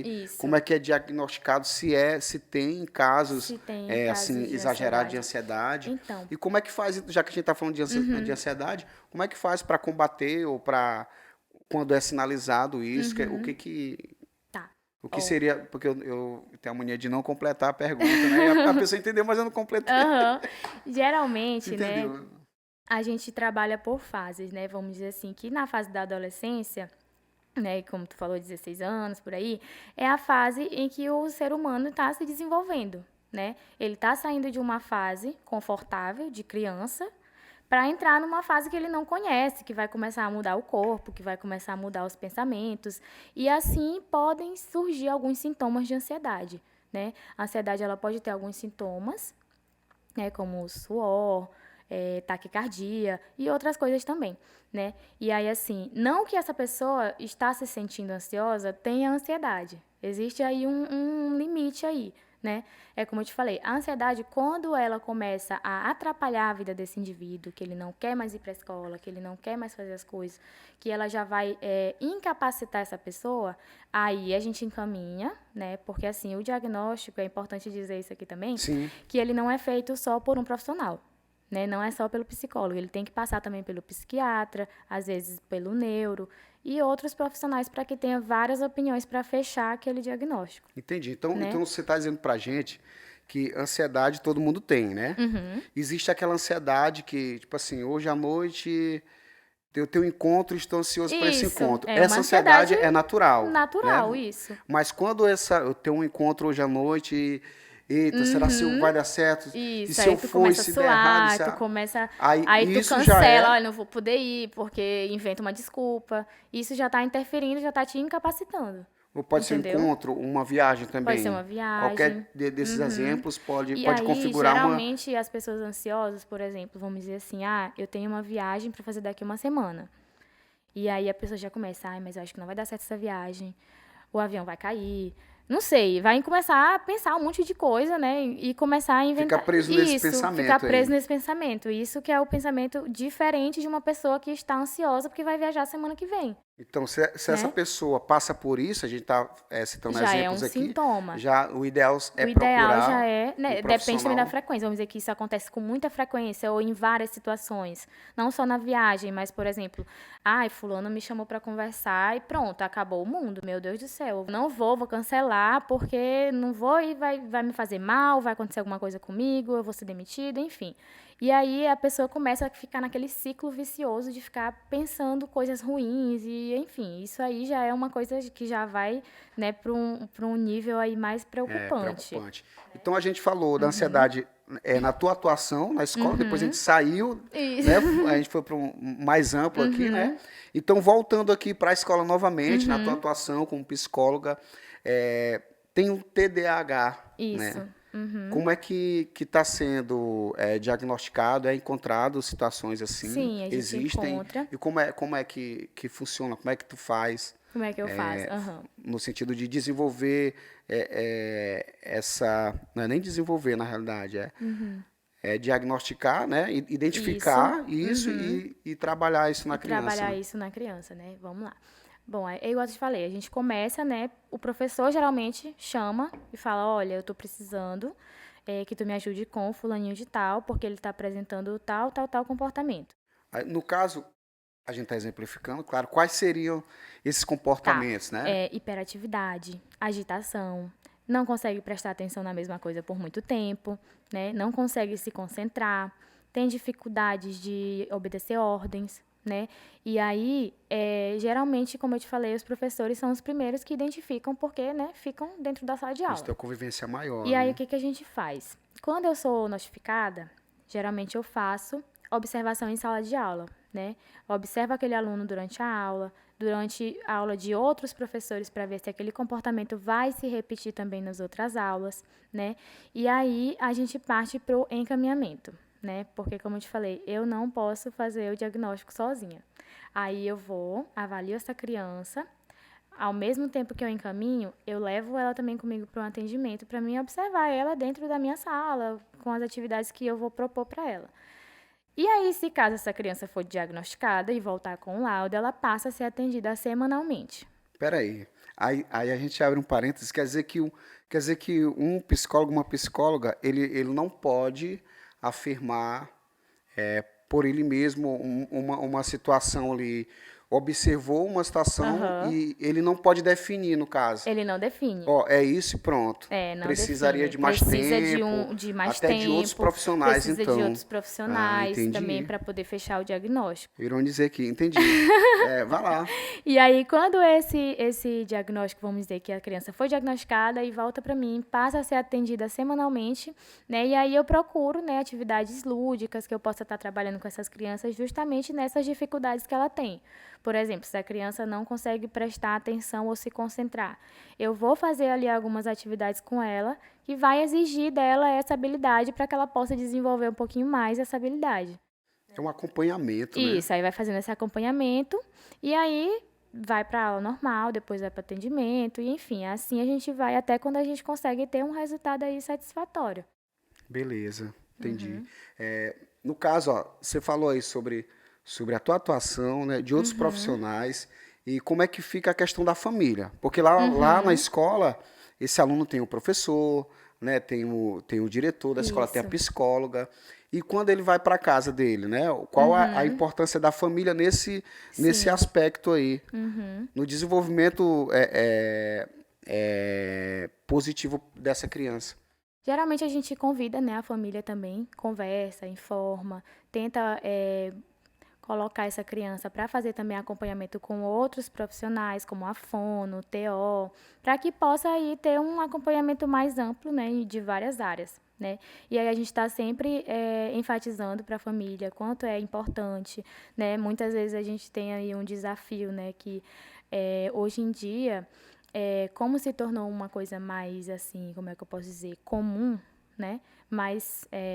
Isso. como é que é diagnosticado se tem casos Se tem assim casos de exagerados de ansiedade. ansiedade. Então. E como é que faz, já que a gente está falando de ansiedade, como é que faz para combater ou para quando é sinalizado isso? Tá. O que Ó. seria, porque eu tenho a mania de não completar a pergunta, né? E a pessoa entendeu, mas eu não completei. Aham. Você Geralmente, né? entendeu? A gente trabalha por fases, né? Vamos dizer assim, que na fase da adolescência, né, como tu falou, 16 anos, por aí, é a fase em que o ser humano está se desenvolvendo, né? Ele está saindo de uma fase confortável, de criança, para entrar numa fase que ele não conhece, que vai começar a mudar o corpo, que vai começar a mudar os pensamentos, e assim podem surgir alguns sintomas de ansiedade, né? A ansiedade, ela pode ter alguns sintomas, né, como suor, taquicardia e outras coisas também, né? E aí, assim, não que essa pessoa está se sentindo ansiosa tenha ansiedade. Existe aí um limite aí, né? É como eu te falei, a ansiedade, quando ela começa a atrapalhar a vida desse indivíduo, que ele não quer mais ir para a escola, que ele não quer mais fazer as coisas, que ela já vai incapacitar essa pessoa, aí a gente encaminha, né? Porque, assim, o diagnóstico, é importante dizer isso aqui também, Sim. que ele não é feito só por um profissional, né? Não é só pelo psicólogo, ele tem que passar também pelo psiquiatra, às vezes pelo neuro e outros profissionais para que tenha várias opiniões para fechar aquele diagnóstico, Entendi. Então, né? então você está dizendo pra gente que ansiedade todo mundo tem, né? Existe aquela ansiedade que, tipo assim, hoje à noite eu tenho um encontro e estou ansioso para esse Isso, encontro. é uma Essa ansiedade ansiedade é natural, né? natural, isso. Mas quando eu tenho um encontro hoje à noite eita, será se vai dar certo? E Isso, se eu aí tu for e começa a se der errado? suar, tu começa. Aí Aí tu isso já cancela, olha, é. não vou poder ir, porque inventa uma desculpa. Isso já tá interferindo, já tá te incapacitando. Ou pode ser um Entendeu? encontro, uma viagem Pode ser também. uma viagem. Qualquer desses exemplos E pode aí, configurar uma. geralmente, as pessoas ansiosas, por exemplo, vamos dizer assim, eu tenho uma viagem para fazer daqui uma semana. E aí a pessoa já começa, mas eu acho que não vai dar certo essa viagem. O avião vai cair. Não sei, vai começar a pensar um monte de coisa, né? E começar a Fica inventar. preso nesse Isso, pensamento ficar preso aí. nesse pensamento. Isso que é o pensamento diferente de uma pessoa que está ansiosa porque vai viajar semana que vem, Então, se essa né? pessoa passa por isso, a gente está citando Já é um exemplos aqui, sintoma. já o ideal é O ideal já procurar é, um né, depende também da profissional. frequência. Vamos dizer que isso acontece com muita frequência ou em várias situações. Não só na viagem, mas, por exemplo, fulano me chamou para conversar e pronto, acabou o mundo. Meu Deus do céu, eu não vou cancelar porque não vou e vai me fazer mal, vai acontecer alguma coisa comigo, eu vou ser demitida, enfim. E aí a pessoa começa a ficar naquele ciclo vicioso de ficar pensando coisas ruins e, enfim, isso aí já é uma coisa que já vai, né, para um nível aí mais É preocupante. preocupante. Então, a gente falou da ansiedade na tua atuação na escola, depois a gente saiu, Isso. né? A gente foi para um mais amplo aqui, né? Então, voltando aqui para a escola novamente, na tua atuação como psicóloga, tem um TDAH, Isso. né? Como é que está sendo diagnosticado, encontrado situações assim? Sim, a gente Existem? encontra. E como é que funciona? Como é que tu faz? Como é que eu faço? Aham. No sentido de desenvolver essa... Não é nem desenvolver, na realidade, diagnosticar, né? Identificar isso Uhum. e trabalhar isso na E criança, trabalhar né? isso na criança, né? Vamos lá. Bom, é igual eu te falei, a gente começa, né? O professor geralmente chama e fala, olha, eu tô precisando que tu me ajude com o fulaninho de tal, porque ele tá apresentando tal, tal, tal comportamento. Aí, no caso, a gente está exemplificando, claro, quais seriam esses Tá, comportamentos, né? hiperatividade, agitação, não consegue prestar atenção na mesma coisa por muito tempo, né? Não consegue se concentrar, tem dificuldades de obedecer ordens, né? E aí, geralmente, como eu te falei, os professores são os primeiros que identificam porque, né, ficam dentro da sala de Isso aula. tem uma convivência maior, E aí, o né? que que a gente faz? Quando eu sou notificada, geralmente eu faço observação em sala de aula, né? Observo aquele aluno durante a aula de outros professores para ver se aquele comportamento vai se repetir também nas outras aulas, né? E aí a gente parte para o encaminhamento, né? Porque, como eu te falei, eu não posso fazer o diagnóstico sozinha. Aí eu vou, avalio essa criança, ao mesmo tempo que eu encaminho, eu levo ela também comigo para um atendimento para mim observar ela dentro da minha sala, com as atividades que eu vou propor para ela. E aí, se caso essa criança for diagnosticada e voltar com o laudo, ela passa a ser atendida semanalmente. Peraí. Aí a gente abre um parênteses, quer dizer que um psicólogo, uma psicóloga, ele não pode afirmar por ele mesmo uma situação ali, observou uma situação Aham. e ele não pode definir, no caso. Ele não define. Ó, é isso e pronto. Não Precisaria define. de mais Precisa de tempo, de mais até de outros tempo, profissionais, precisa de então. outros Ah, profissionais também entendi. para poder fechar o diagnóstico. Viram dizer aqui, entendi. Vai lá. E aí, quando esse diagnóstico, vamos dizer que a criança foi diagnosticada e volta para mim, passa a ser atendida semanalmente, né? E aí eu procuro, né, atividades lúdicas que eu possa estar trabalhando com essas crianças justamente nessas dificuldades que ela tem. Por exemplo, se a criança não consegue prestar atenção ou se concentrar, eu vou fazer ali algumas atividades com ela que vai exigir dela essa habilidade para que ela possa desenvolver um pouquinho mais essa habilidade. É um acompanhamento, né? Isso, aí vai fazendo esse acompanhamento e aí vai para aula normal, depois vai para atendimento, e enfim, assim a gente vai até quando a gente consegue ter um resultado aí satisfatório. Beleza, entendi. No caso, ó, você falou aí sobre a tua atuação, né, de outros profissionais e como é que fica a questão da família. Porque lá na escola, esse aluno tem o professor, né, tem o diretor da escola, tem a Isso. psicóloga. E quando ele vai para a casa dele, né? Qual a importância da família nesse Sim. aspecto aí? No desenvolvimento positivo dessa criança. Geralmente a gente convida, né, a família também, conversa, informa, tenta colocar essa criança para fazer também acompanhamento com outros profissionais, como a fono, o TO, para que possa aí ter um acompanhamento mais amplo, né, de várias áreas, né? E aí a gente está sempre enfatizando para a família quanto é importante, né? Muitas vezes a gente tem aí um desafio, né, que hoje em dia, como se tornou uma coisa mais assim, como é que eu posso dizer, comum, né?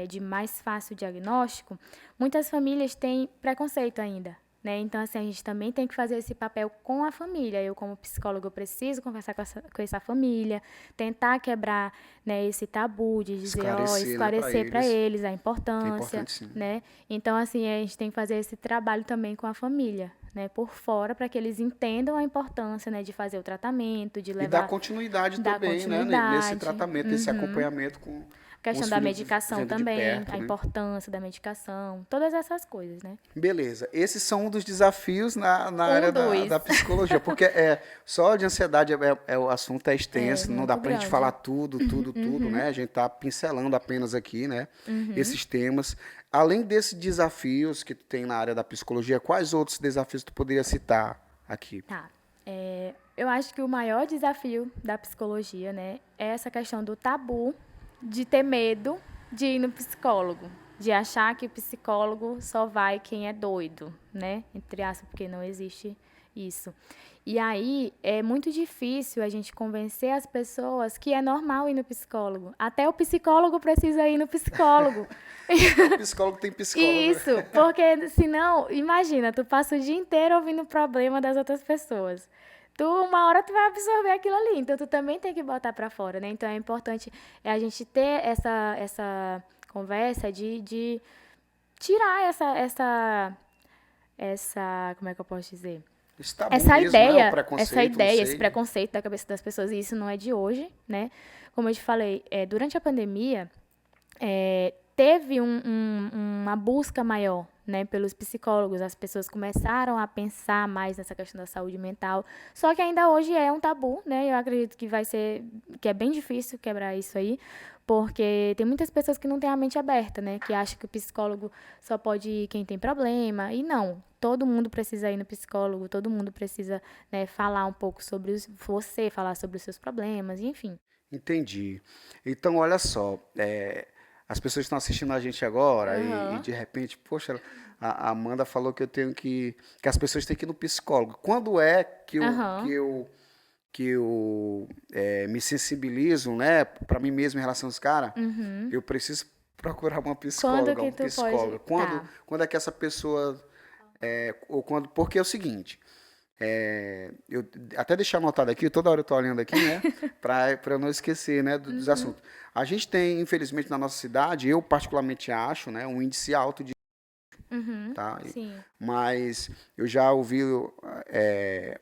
De mais fácil diagnóstico, muitas famílias têm preconceito ainda, né? Então, assim, a gente também tem que fazer esse papel com a família. Eu, como psicólogo, eu preciso conversar com essa família, tentar quebrar, né, esse tabu de dizer, Esclarecer, né, para esclarecer para eles. eles a É importância, importante, sim. né? Então, assim, a gente tem que fazer esse trabalho também com a família, né, por fora, para que eles entendam a importância, né, de fazer o tratamento, de E dar levar, continuidade dar também, né? Nesse continuidade. tratamento, nesse acompanhamento com A questão os da filhos medicação vendo de também, perto, a né? importância da medicação, todas essas coisas, né? Beleza. Esses são um dos desafios na área Um da, dos. da psicologia, porque só de ansiedade o assunto é É extenso, não dá muito pra gente falar grande. tudo, né? A gente tá pincelando apenas aqui, né? Esses temas. Além desses desafios que tu tem na área da psicologia, quais outros desafios tu poderia citar aqui? Tá. Eu acho que o maior desafio da psicologia, né, é essa questão do tabu, de ter medo de ir no psicólogo, de achar que o psicólogo só vai quem é doido, né? Entre aspas, porque não existe isso. E aí é muito difícil a gente convencer as pessoas que é normal ir no psicólogo. Até o psicólogo precisa ir no psicólogo. O psicólogo tem psicólogo. Isso, porque senão, imagina, tu passa o dia inteiro ouvindo o problema das outras pessoas. Uma hora tu vai absorver aquilo ali, então tu também tem que botar pra fora, né? Então é importante a gente ter essa conversa de tirar como é que eu posso dizer? Esse tabu mesmo, né? O Essa preconceito, não ideia, esse sei. preconceito da cabeça das pessoas, e isso não é de hoje, né? Como eu te falei, durante a pandemia, teve uma busca maior, né, pelos psicólogos. As pessoas começaram a pensar mais nessa questão da saúde mental. Só que ainda hoje é um tabu, né? Eu acredito que é bem difícil quebrar isso aí, porque tem muitas pessoas que não têm a mente aberta, né, que acham que o psicólogo só pode ir quem tem problema. E não, todo mundo precisa ir no psicólogo, todo mundo precisa, né, falar um pouco sobre falar sobre os seus problemas, enfim. Entendi. Então, olha só, as pessoas estão assistindo a gente agora e Aham. de repente, poxa, a Amanda falou que eu tenho que as pessoas têm que ir no psicólogo. Quando é Aham. me sensibilizo, né, para mim mesmo em relação aos caras, Uhum. eu preciso procurar uma Quando psicóloga, que um tu pode. psicólogo. Quando, Tá. quando é que essa pessoa, ou quando, porque é o seguinte, eu até deixar anotado aqui, toda hora eu tô olhando aqui, né, para eu não esquecer, né, dos Uhum. assuntos. A gente tem, infelizmente, na nossa cidade, eu particularmente acho, né, um índice alto de, Uhum. tá? Sim. Mas eu já ouvi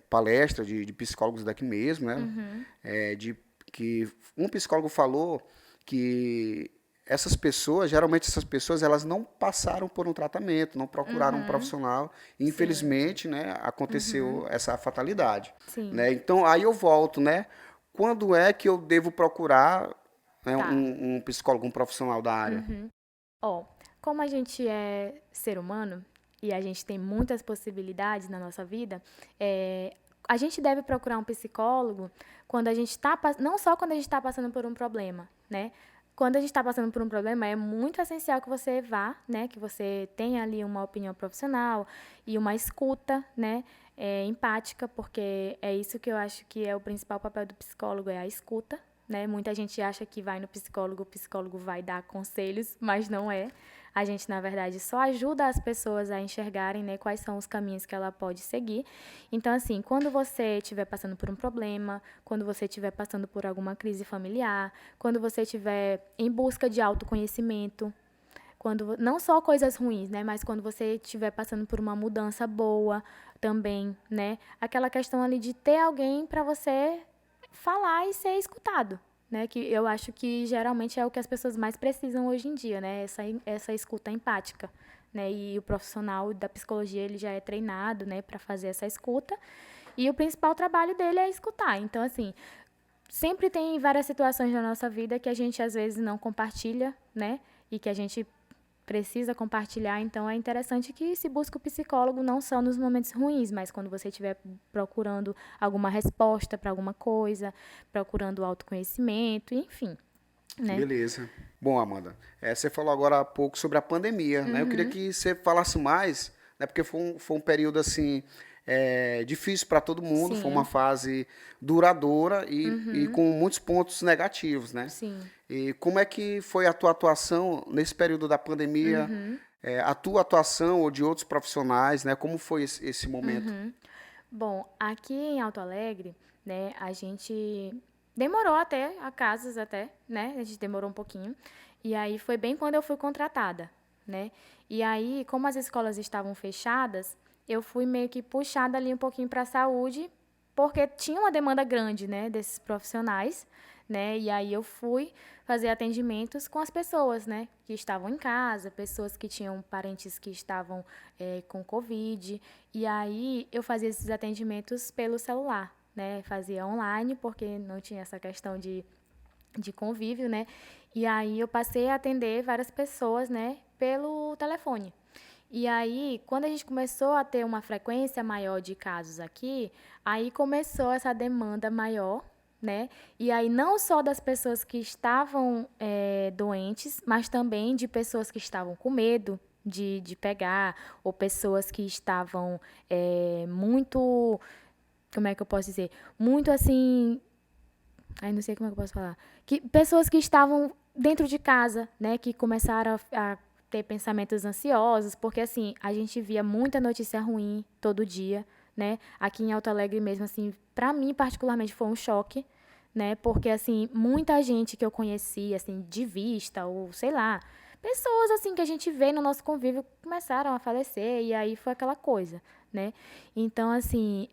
palestra de psicólogos daqui mesmo, né, Uhum. de que um psicólogo falou que geralmente essas pessoas, elas não passaram por um tratamento, não procuraram um Uhum. profissional. E, Sim. infelizmente, né, Uhum. aconteceu essa fatalidade, Sim. né? Então, aí eu volto, né? Quando é que eu devo procurar, né, Tá. um psicólogo, um profissional da área? Uhum. Ó, como a gente é ser humano e a gente tem muitas possibilidades na nossa vida, a gente deve procurar um psicólogo quando a gente está, não só quando a gente está passando por um problema, né? Quando a gente está passando por um problema, é muito essencial que você vá, né? Que você tenha ali uma opinião profissional e uma escuta, né? Empática, porque é isso que eu acho que é o principal papel do psicólogo, é a escuta, né? Muita gente acha que vai no psicólogo, o psicólogo vai dar conselhos, mas não é. A gente, na verdade, só ajuda as pessoas a enxergarem, né, quais são os caminhos que ela pode seguir. Então, assim, quando você estiver passando por um problema, quando você estiver passando por alguma crise familiar, quando você estiver em busca de autoconhecimento, não só coisas ruins, né, mas quando você estiver passando por uma mudança boa também, né, aquela questão ali de ter alguém para você falar e ser escutado, né? Que eu acho que geralmente é o que as pessoas mais precisam hoje em dia, né? Essa escuta empática, né? E o profissional da psicologia, ele já é treinado, né, para fazer essa escuta. E o principal trabalho dele é escutar. Então, assim, sempre tem várias situações na nossa vida que a gente às vezes não compartilha, né? E que a gente precisa compartilhar, então é interessante que se busque o psicólogo não só nos momentos ruins, mas quando você estiver procurando alguma resposta para alguma coisa, procurando autoconhecimento, enfim, né? Beleza. Bom, Amanda, você falou agora há pouco sobre a pandemia, né? Eu queria Uhum. que você falasse mais, né? Porque foi um período assim difícil para todo mundo, foi uma Sim. fase duradoura e Uhum. com muitos pontos negativos, né? Sim. E como é que foi a tua atuação nesse período da pandemia? Uhum. A tua atuação ou de outros profissionais, né? Como foi esse momento? Uhum. Bom, aqui em Alto Alegre, né, a gente demorou até, a casas até, né? A gente demorou um pouquinho. E aí foi bem quando eu fui contratada, né? E aí, como as escolas estavam fechadas, eu fui meio que puxada ali um pouquinho para a saúde, porque tinha uma demanda grande, né, desses profissionais, né? E aí eu fui fazer atendimentos com as pessoas, né, que estavam em casa, pessoas que tinham parentes que estavam com Covid. E aí eu fazia esses atendimentos pelo celular, né? Fazia online, porque não tinha essa questão de convívio, né? E aí eu passei a atender várias pessoas, né, pelo telefone. E aí, quando a gente começou a ter uma frequência maior de casos aqui, aí começou essa demanda maior, né? E aí não só das pessoas que estavam doentes, mas também de pessoas que estavam com medo de pegar, ou pessoas que estavam muito, como é que eu posso dizer? Muito assim, ai, não sei como é que eu posso falar. Pessoas que estavam dentro de casa, né, que começaram a ter pensamentos ansiosos, porque assim, a gente via muita notícia ruim todo dia, né? Aqui em Alto Alegre mesmo, assim, para mim particularmente foi um choque, né? Porque assim, muita gente que eu conhecia, assim, de vista ou sei lá, pessoas assim que a gente vê no nosso convívio começaram a falecer e aí foi aquela coisa, né? Então, assim,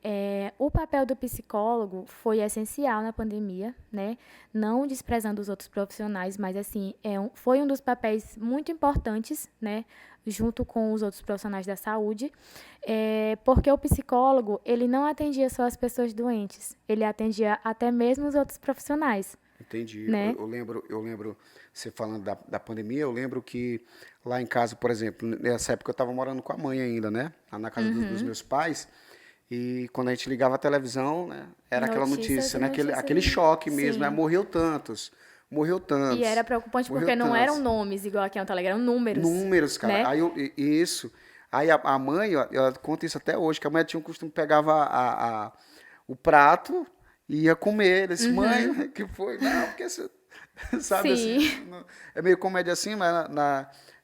o papel do psicólogo foi essencial na pandemia, né? Não desprezando os outros profissionais, mas, assim, foi um dos papéis muito importantes, né? Junto com os outros profissionais da saúde, porque o psicólogo, ele não atendia só as pessoas doentes, ele atendia até mesmo os outros profissionais, Entendi. né? Eu lembro, você falando da pandemia, eu lembro que lá em casa, por exemplo, nessa época eu estava morando com a mãe ainda, né? Lá na casa dos meus pais. E quando a gente ligava a televisão, né? Era aquela Notícias notícia, e né? notícias. Aquele choque mesmo, né? Sim. Morreu E tantos, era preocupante morreu porque não eram tantos. nomes igual aqui no Telegram, eram números, Números, cara. né? Isso. Aí a mãe, ó, ela conta isso até hoje, que a mãe tinha um costume, pegava o prato e ia comer. Ele disse, mãe, o que foi? Não, porque você, sabe assim, Sim. é meio comédia assim, mas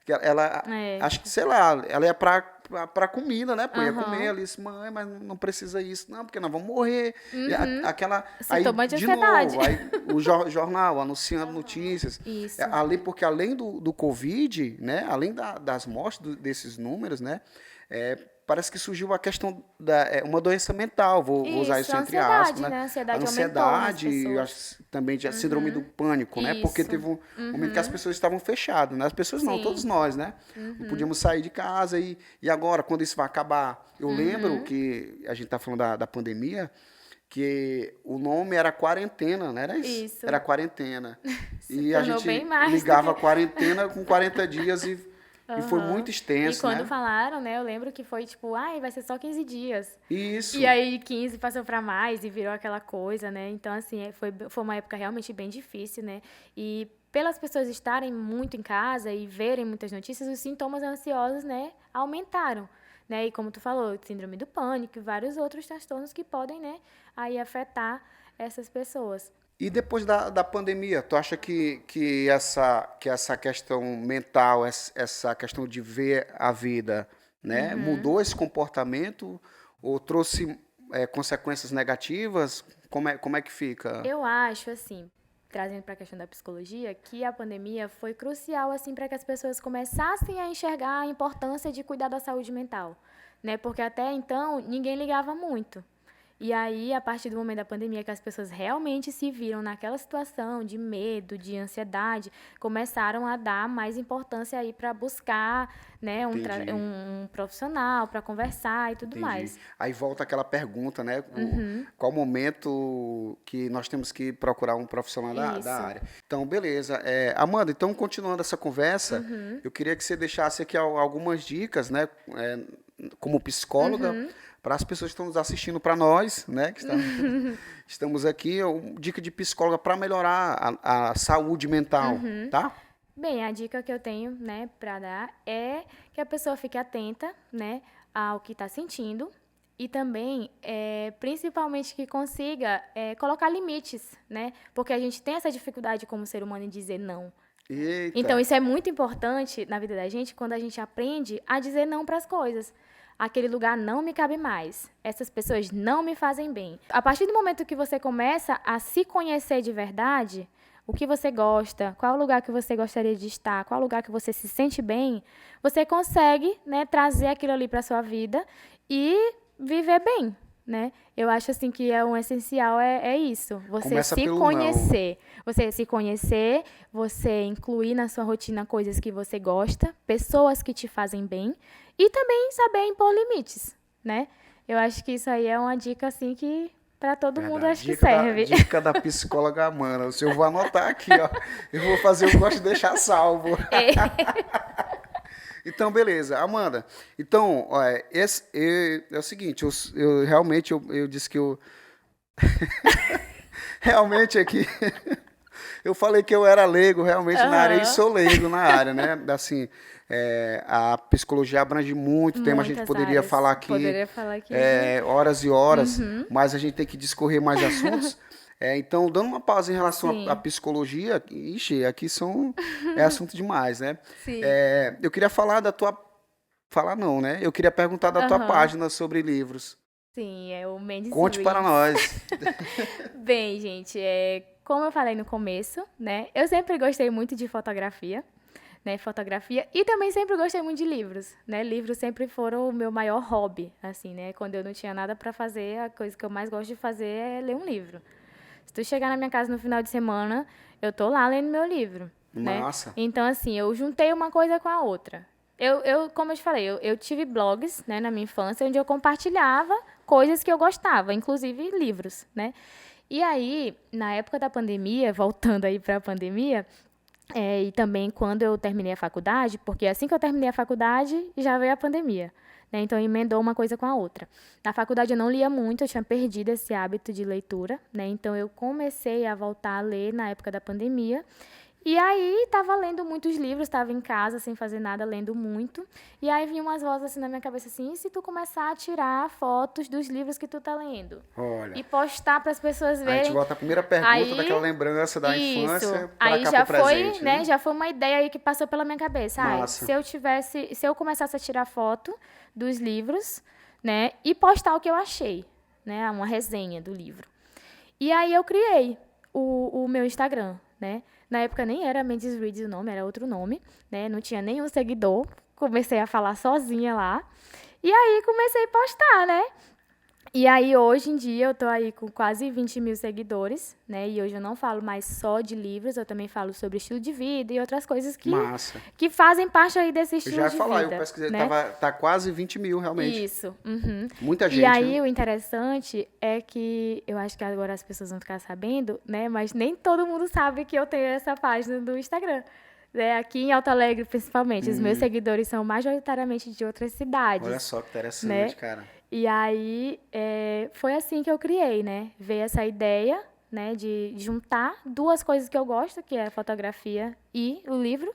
que ela, É. acho que, sei lá, ela ia pra comida, né? Pô, ia comer, Aham. ela disse, mãe, mas não precisa isso, não, porque nós vamos morrer. E aí, Sintoma de de ansiedade. novo, aí o jornal anunciando notícias. Isso. Porque além do Covid, né? Além das mortes desses números, né? Parece que surgiu a questão uma doença mental, vou usar Isso, isso a entre aspas, ansiedade, né? né? A A ansiedade aumentou nas ansiedade, eu pessoas. acho que também a síndrome do pânico, né? Porque Isso. teve um momento que as pessoas estavam fechadas, né? As pessoas não, todos Sim. nós, né? Não podíamos sair de casa e agora, quando isso vai acabar? Eu lembro que a gente tá falando da pandemia, que o nome era quarentena, não era isso? Isso. Era quarentena. Se E a tornou gente bem mais do ligava a que... quarentena com 40 dias e foi muito E extenso, quando né? falaram, né, eu lembro que foi tipo, ai, vai ser só 15 dias. Isso. E aí 15 passou pra mais e virou aquela coisa, né? Então, assim, foi uma época realmente bem difícil, né? E pelas pessoas estarem muito em casa e verem muitas notícias, os sintomas ansiosos, né, aumentaram. Né? E como tu falou, síndrome do pânico e vários outros transtornos que podem, né, aí afetar essas pessoas. E depois da pandemia, tu acha que essa questão mental, essa questão de ver a vida, né, mudou esse comportamento ou trouxe consequências negativas? Como é que fica? Eu acho, assim, trazendo para a questão da psicologia, que a pandemia foi crucial, assim, para que as pessoas começassem a enxergar a importância de cuidar da saúde mental, né? Porque até então ninguém ligava muito. E aí, a partir do momento da pandemia, que as pessoas realmente se viram naquela situação de medo, de ansiedade, começaram a dar mais importância aí para buscar, né, Entendi. um profissional para conversar e tudo Entendi. mais. Aí volta aquela pergunta, né? Qual momento que nós temos que procurar um profissional da Isso. área? Então, beleza. Amanda, então, continuando essa conversa, eu queria que você deixasse aqui algumas dicas, né? Como psicóloga, para as pessoas que estão nos assistindo, para nós, né? Que estamos aqui, dica de psicóloga para melhorar a saúde mental, tá? Bem, a dica que eu tenho, né, para dar é que a pessoa fique atenta, né, ao que está sentindo e também, principalmente, que consiga colocar limites, né, porque a gente tem essa dificuldade como ser humano em dizer não. Eita. Então, isso é muito importante na vida da gente quando a gente aprende a dizer não para as coisas. Aquele lugar não me cabe mais. Essas pessoas não me fazem bem. A partir do momento que você começa a se conhecer de verdade, o que você gosta, qual lugar que você gostaria de estar, qual lugar que você se sente bem, você consegue, né, trazer aquilo ali para a sua vida e viver bem, né? Eu acho assim que um essencial é isso, você Começa se pelo conhecer. Você se conhecer, você incluir na sua rotina coisas que você gosta, pessoas que te fazem bem e também saber impor limites, né? Eu acho que isso aí é uma dica assim que para todo mundo acho que serve. Dica da psicóloga Amanda. Eu vou anotar aqui, ó. Eu vou fazer, eu gosto de deixar salvo. Então, beleza. Amanda, então, ó, é o seguinte, eu realmente, eu disse que eu... realmente aqui... Eu falei que eu era leigo realmente na área e sou leigo na área, né? Assim, a psicologia abrange muito tema, a gente Muitas poderia áreas. falar aqui, Poderia falar aqui. horas e horas, mas a gente tem que discorrer mais assuntos. Então, dando uma pausa em relação Sim. à psicologia, ixi, aqui é assunto demais, né? Sim. Eu queria falar da tua... Falar não, né? Eu queria perguntar da tua página sobre livros. Sim, é o Mendes Conte Reads. para nós. Bem, gente, como eu falei no começo, né? Eu sempre gostei muito de fotografia, né, fotografia. E também sempre gostei muito de livros, né? Livros sempre foram o meu maior hobby, assim, né? Quando eu não tinha nada para fazer, a coisa que eu mais gosto de fazer é ler um livro. Se tu chegar na minha casa no final de semana, eu tô lá lendo meu livro, né? Massa. Então, assim, eu juntei uma coisa com a outra. Como eu te falei, eu tive blogs, né, na minha infância, onde eu compartilhava coisas que eu gostava, inclusive livros, né? E aí, na época da pandemia, voltando aí para a pandemia, e também quando eu terminei a faculdade, porque assim que eu terminei a faculdade, já veio a pandemia, né? Então, emendou uma coisa com a outra. Na faculdade eu não lia muito, eu tinha perdido esse hábito de leitura, né? Então, eu comecei a voltar a ler na época da pandemia. E aí, estava lendo muitos livros, estava em casa, sem fazer nada, lendo muito. E aí, vinham umas vozes assim na minha cabeça, assim, e se tu começar a tirar fotos dos livros que tu tá lendo? Olha. E postar para as pessoas Aí a gente verem. volta à primeira pergunta Aí, daquela lembrança da infância para aí cá já pro foi, presente, né? né? Já foi uma ideia aí que passou pela minha cabeça. Ai, Massa. se eu começasse a tirar foto dos livros, né, e postar o que eu achei, né, uma resenha do livro. E aí eu criei o meu Instagram, né? Na época nem era Mendes Reads o nome, era outro nome, né? Não tinha nenhum seguidor. Comecei a falar sozinha lá. E aí comecei a postar, né? E aí, hoje em dia, eu tô aí com quase 20 mil seguidores, né? E hoje eu não falo mais só de livros, eu também falo sobre estilo de vida e outras coisas Massa. que fazem parte aí desse Eu estilo já ia de falar, vida. eu pesquisei, né? tá quase 20 mil, realmente. Isso. Uhum. Muita gente, E aí, né? o interessante é que, eu acho que agora as pessoas vão ficar sabendo, né? Mas nem todo mundo sabe que eu tenho essa página do Instagram. Né? Aqui em Alto Alegre, principalmente. Os meus seguidores são majoritariamente de outras cidades. Olha só que interessante, né? cara. E aí, foi assim que eu criei, né? Veio essa ideia, né, de juntar duas coisas que eu gosto, que é a fotografia e o livro,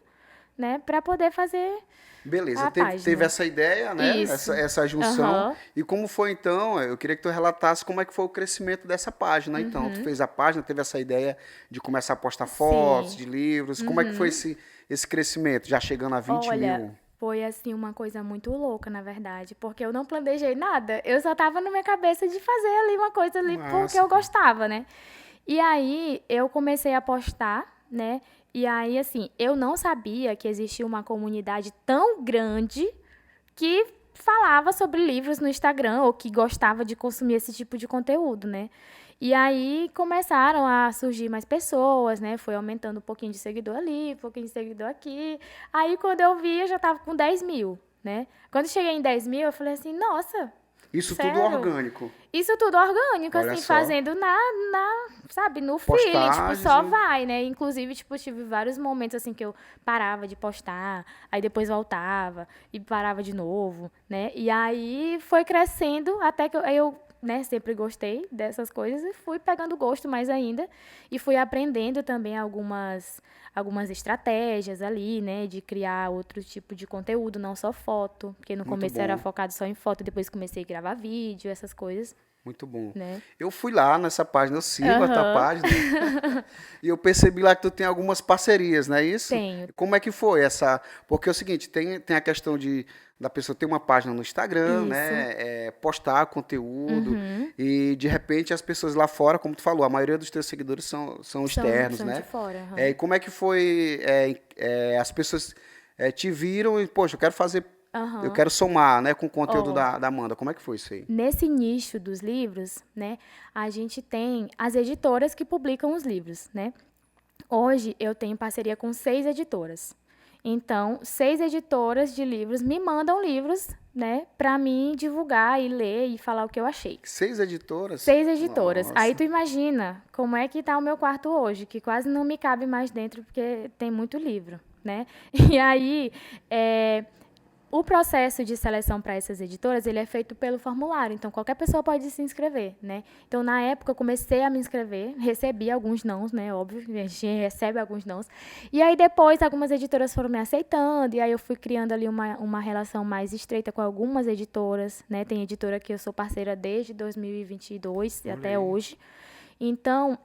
né, para poder fazer Beleza, a teve página. essa ideia, né? Isso. Essa junção. Aham. E como foi então? Eu queria que tu relatasse como é que foi o crescimento dessa página. Então, tu fez a página, teve essa ideia de começar a postar fotos Sim. de livros. Como é que foi esse crescimento? Já chegando a 20 Olha, mil? foi assim uma coisa muito louca, na verdade, porque eu não planejei nada. Eu só tava na minha cabeça de fazer ali uma coisa ali porque Massa, eu cara. gostava, né? E aí eu comecei a postar, né? E aí assim, eu não sabia que existia uma comunidade tão grande que falava sobre livros no Instagram ou que gostava de consumir esse tipo de conteúdo, né? E aí começaram a surgir mais pessoas, né? Foi aumentando um pouquinho de seguidor ali, um pouquinho de seguidor aqui. Aí quando eu vi, eu já tava com 10 mil, né? Quando cheguei em 10 mil, eu falei assim, nossa, Isso tudo sério? orgânico. Isso tudo orgânico, Olha assim, só. fazendo sabe, no feeling, tipo, Postagens. só vai, né? Inclusive, tipo, tive vários momentos, assim, que eu parava de postar, aí depois voltava e parava de novo, né? E aí foi crescendo até que eu né, sempre gostei dessas coisas e fui pegando gosto mais ainda e fui aprendendo também algumas estratégias ali, né, de criar outro tipo de conteúdo, não só foto, porque no Muito começo era bom. focado só em foto, depois comecei a gravar vídeo, essas coisas, Muito bom. né? Eu fui lá nessa página, eu sigo a tua Aham. página, e eu percebi lá que tu tem algumas parcerias, não é isso? Tenho. Como é que foi essa? Porque é o seguinte, tem a questão da pessoa ter uma página no Instagram, Isso. né? Postar conteúdo, Uhum. e de repente as pessoas lá fora, como tu falou, a maioria dos teus seguidores são externos, São de né? fora. Aham. E como é que foi? As pessoas te viram e, poxa, eu Aham. quero somar, né, com o conteúdo Ó, da Amanda. Como é que foi isso aí? nesse nicho dos livros, né, a gente tem as editoras que publicam os livros, né? Hoje eu tenho parceria com 6 editoras. Então, 6 editoras de livros me mandam livros, né, para mim divulgar e ler e falar o que eu achei. 6 editoras? 6 editoras. Aí Nossa. tu imagina como é que tá o meu quarto hoje, que quase não me cabe mais dentro porque tem muito livro, né? E aí, o processo de seleção para essas editoras, ele é feito pelo formulário, então qualquer pessoa pode se inscrever, né? Então, na época, eu comecei a me inscrever, recebi alguns nãos, né? Óbvio, a gente recebe alguns nãos. E aí, depois, algumas editoras foram me aceitando, e aí eu fui criando ali uma relação mais estreita com algumas editoras, né? Tem editora que eu sou parceira desde 2022 e até aí. hoje. Então,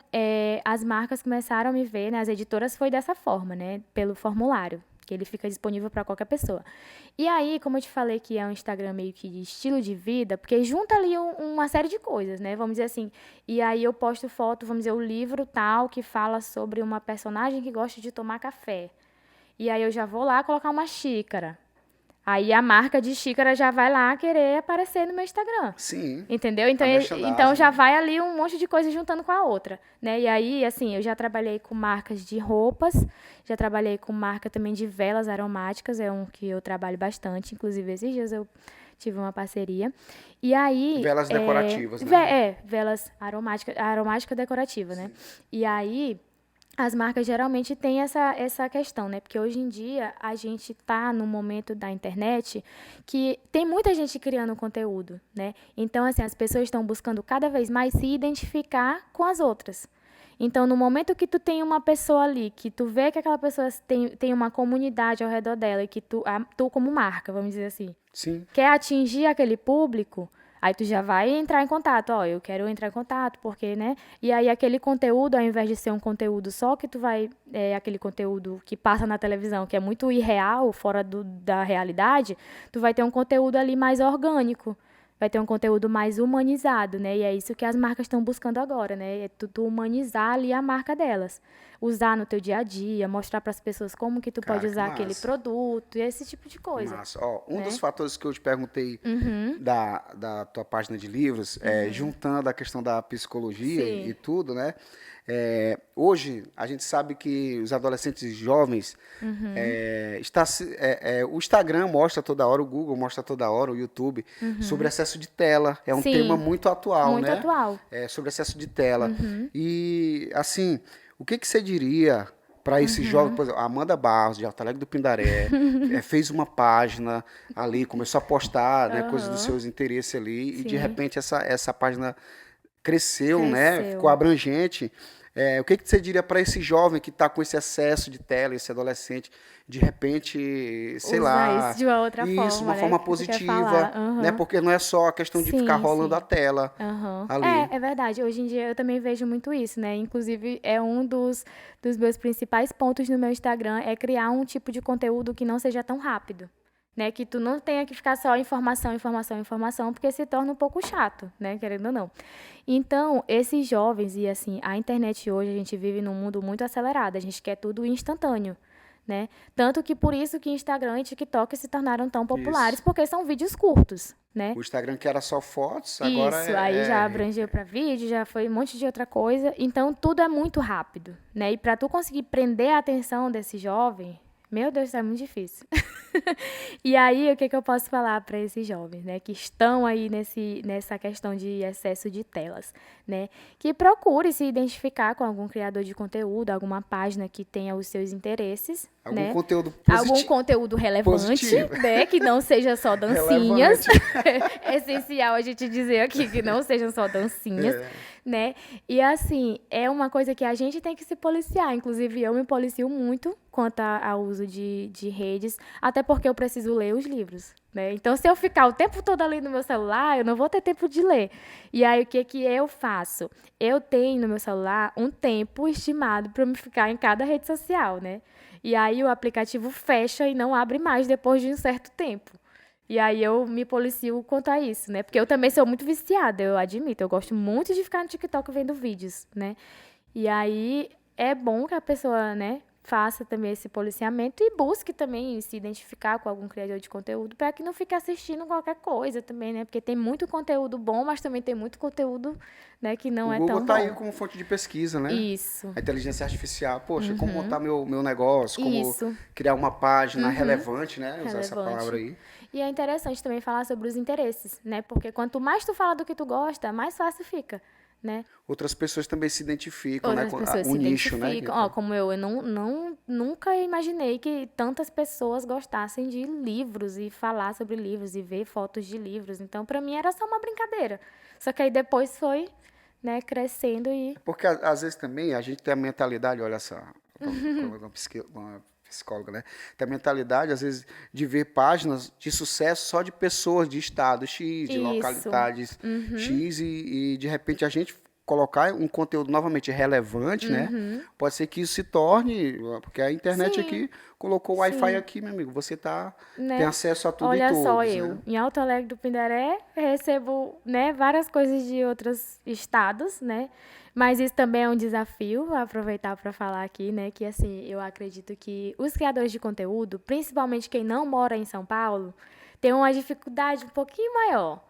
as marcas começaram a me ver, né? As editoras foi dessa forma, né? Pelo formulário, que ele fica disponível para qualquer pessoa. E aí, como eu te falei que é um Instagram meio que de estilo de vida, porque junta ali uma série de coisas, né? Vamos dizer assim. E aí eu posto foto, vamos dizer, o livro tal, que fala sobre uma personagem que gosta de tomar café. E aí eu já vou lá colocar uma xícara. Aí a marca de xícara já vai lá querer aparecer no meu Instagram. Sim. Entendeu? Então, A merchandising, então já né? vai ali um monte de coisa juntando com a outra, né? E aí, assim, eu já trabalhei com marcas de roupas, já trabalhei com marca também de velas aromáticas, é um que eu trabalho bastante. Inclusive, esses dias eu tive uma parceria. E aí... Velas decorativas, né? velas aromática decorativa, né? E aí... As marcas geralmente têm essa questão, né? Porque hoje em dia a gente está no momento da internet que tem muita gente criando conteúdo, né? Então, assim, as pessoas estão buscando cada vez mais se identificar com as outras. Então, no momento que tu tem uma pessoa ali, que tu vê que aquela pessoa tem uma comunidade ao redor dela e que tu como marca, vamos dizer assim, Sim. quer atingir aquele público, aí tu já vai entrar em contato, ó, eu quero entrar em contato, porque, né? E aí aquele conteúdo, ao invés de ser um conteúdo só que tu vai, aquele conteúdo que passa na televisão, que é muito irreal, fora da realidade, tu vai ter um conteúdo ali mais orgânico, vai ter um conteúdo mais humanizado, né? E é isso que as marcas estão buscando agora, né? É tu humanizar ali a marca delas. Usar no teu dia a dia, mostrar para as pessoas como que tu Cara, pode que usar aquele massa. produto, e esse tipo de coisa, Massa. Ó, um dos né? fatores que eu te perguntei da tua página de livros, juntando a questão da psicologia e Sim. tudo, né? Hoje, a gente sabe que os adolescentes e jovens, o Instagram mostra toda hora, o Google mostra toda hora, o YouTube, sobre excesso de tela. É um tema Sim, muito atual, muito né? atual. Sobre excesso de tela. E, assim, o que você diria para esse jovem, por exemplo, a Amanda Barros, de Alto Alegre do Pindaré, fez uma página ali, começou a postar, né, coisas dos Aham, seus interesses ali, e de sim, repente essa página cresceu, né, ficou cresceu. abrangente. O que você diria para esse jovem que está com esse excesso de tela, esse adolescente, de repente, sei Usar isso lá, de uma outra isso, uma forma, né, forma que tu quer positiva, falar. né, Aham. porque não é só a questão de ficar Sim, rolando a sim. tela Aham. ali. É verdade. Hoje em dia eu também vejo muito isso, né? Inclusive, é um dos meus principais pontos no meu Instagram é criar um tipo de conteúdo que não seja tão rápido. Né, que tu não tenha que ficar só informação, informação, informação, porque se torna um pouco chato, né, querendo ou não. Então, esses jovens, e assim, a internet hoje, a gente vive num mundo muito acelerado, a gente quer tudo instantâneo, né? Tanto que por isso que Instagram e TikTok se tornaram tão populares, Isso. porque são vídeos curtos, né? O Instagram que era só fotos, agora Isso, aí já abrangeu para vídeo, já foi um monte de outra coisa. Então, tudo é muito rápido, né? E para tu conseguir prender a atenção desse jovem, meu Deus, isso é muito difícil. E aí, o que eu posso falar para esses jovens, né, que estão aí nessa questão de excesso de telas, né, que procure se identificar com algum criador de conteúdo, alguma página que tenha os seus interesses, algum né, conteúdo algum conteúdo relevante, positivo, né, que não seja só dancinhas. relevante. É essencial a gente dizer aqui que não sejam só dancinhas, né? E assim, é uma coisa que a gente tem que se policiar. Inclusive, eu me policio muito quanto ao uso de redes, até porque eu preciso ler os livros, né? Então, se eu ficar o tempo todo ali no meu celular, eu não vou ter tempo de ler. E aí, o que eu faço? Eu tenho no meu celular um tempo estimado para me ficar em cada rede social, né? E aí, o aplicativo fecha e não abre mais depois de um certo tempo. E aí eu me policio quanto a isso, né? Porque eu também sou muito viciada, eu admito. Eu gosto muito de ficar no TikTok vendo vídeos, né? E aí é bom que a pessoa, né, faça também esse policiamento e busque também se identificar com algum criador de conteúdo para que não fique assistindo qualquer coisa também, né? Porque tem muito conteúdo bom, mas também tem muito conteúdo, né, que O não é Google tão está aí bom. como fonte de pesquisa, né? Isso. A inteligência artificial, poxa, como montar meu negócio, como Isso. criar uma página relevante, né? Usar essa palavra Relevante. aí. E é interessante também falar sobre os interesses, né? Porque quanto mais tu fala do que tu gosta, mais fácil fica, né? Outras pessoas também se identificam, né? Outras Com pessoas o se nicho, né? identificam. Ó, como eu nunca imaginei que tantas pessoas gostassem de livros e falar sobre livros e ver fotos de livros. Então, para mim era só uma brincadeira. Só que aí depois foi, né, crescendo e Porque às vezes também a gente tem a mentalidade, olha só, uma psicóloga, né? Tem a mentalidade, às vezes, de ver páginas de sucesso só de pessoas de estado X, de isso. localidades X, e de repente a gente colocar um conteúdo novamente relevante, né? Pode ser que isso se torne, porque a internet Sim, aqui colocou o Wi-Fi sim, aqui, meu amigo. Você tem né? acesso a tudo e Olha só todos, né? eu, em Alto Alegre do Pindaré, recebo, né, várias coisas de outros estados, né? Mas isso também é um desafio, vou aproveitar para falar aqui, né, que assim, eu acredito que os criadores de conteúdo, principalmente quem não mora em São Paulo, tem uma dificuldade um pouquinho maior,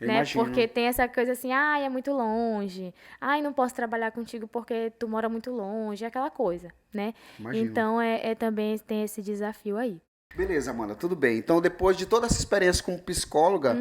Eu né? Porque imagino, tem essa coisa assim, ai, é muito longe, ai, não posso trabalhar contigo porque tu mora muito longe, aquela coisa, né? imagino. Então é também tem esse desafio aí. Beleza, Amanda, tudo bem. Então, depois de toda essa experiência como psicóloga,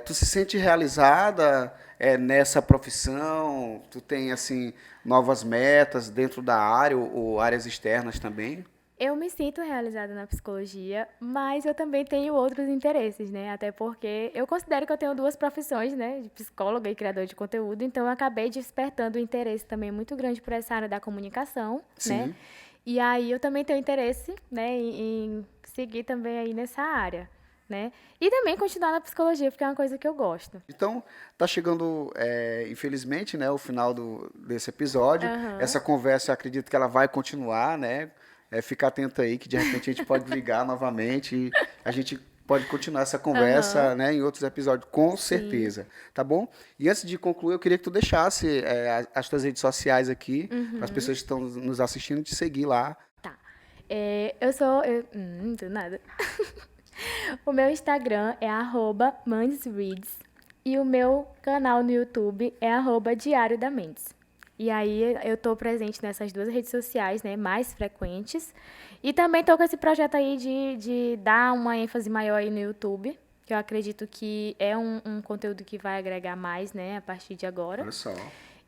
tu se sente realizada nessa profissão? Tu tem, assim, novas metas dentro da área ou áreas externas também? Eu me sinto realizada na psicologia, mas eu também tenho outros interesses, né? Até porque eu considero que eu tenho duas profissões, né? De psicóloga e criador de conteúdo, então eu acabei despertando um interesse também muito grande por essa área da comunicação, né? Sim. E aí eu também tenho interesse, né, em seguir também aí nessa área, né? E também continuar na psicologia, porque é uma coisa que eu gosto. Então, tá chegando, infelizmente, né, o final desse episódio. Aham. Essa conversa, eu acredito que ela vai continuar, né? Fica atento aí, que de repente a gente pode ligar novamente e a gente pode continuar essa conversa, Aham. né, em outros episódios, com Sim. certeza, tá bom? E antes de concluir, eu queria que tu deixasse, as tuas redes sociais aqui, para as pessoas que estão nos assistindo te seguir lá. Tá. Do nada. O meu Instagram é @mandesreads e o meu canal no YouTube é @Diário da Mendes. E aí eu tô presente nessas duas redes sociais, né, mais frequentes. E também tô com esse projeto aí de dar uma ênfase maior aí no YouTube, que eu acredito que é um conteúdo que vai agregar mais, né, a partir de agora. Olha só.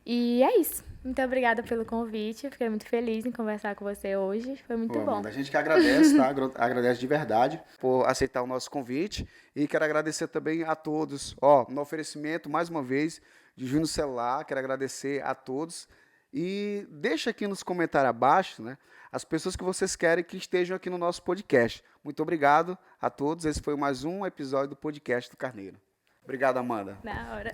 E é isso. Muito obrigada pelo convite. Eu fiquei muito feliz em conversar com você hoje. Foi muito Pô, bom. Amanda, a gente que agradece, tá? Agradece de verdade por aceitar o nosso convite e quero agradecer também a todos. Ó, no oferecimento, mais uma vez, de Júnior Celular, quero agradecer a todos e deixa aqui nos comentários abaixo, né, as pessoas que vocês querem que estejam aqui no nosso podcast. Muito obrigado a todos. Esse foi mais um episódio do podcast do Carneiro. Obrigado, Amanda. Na hora.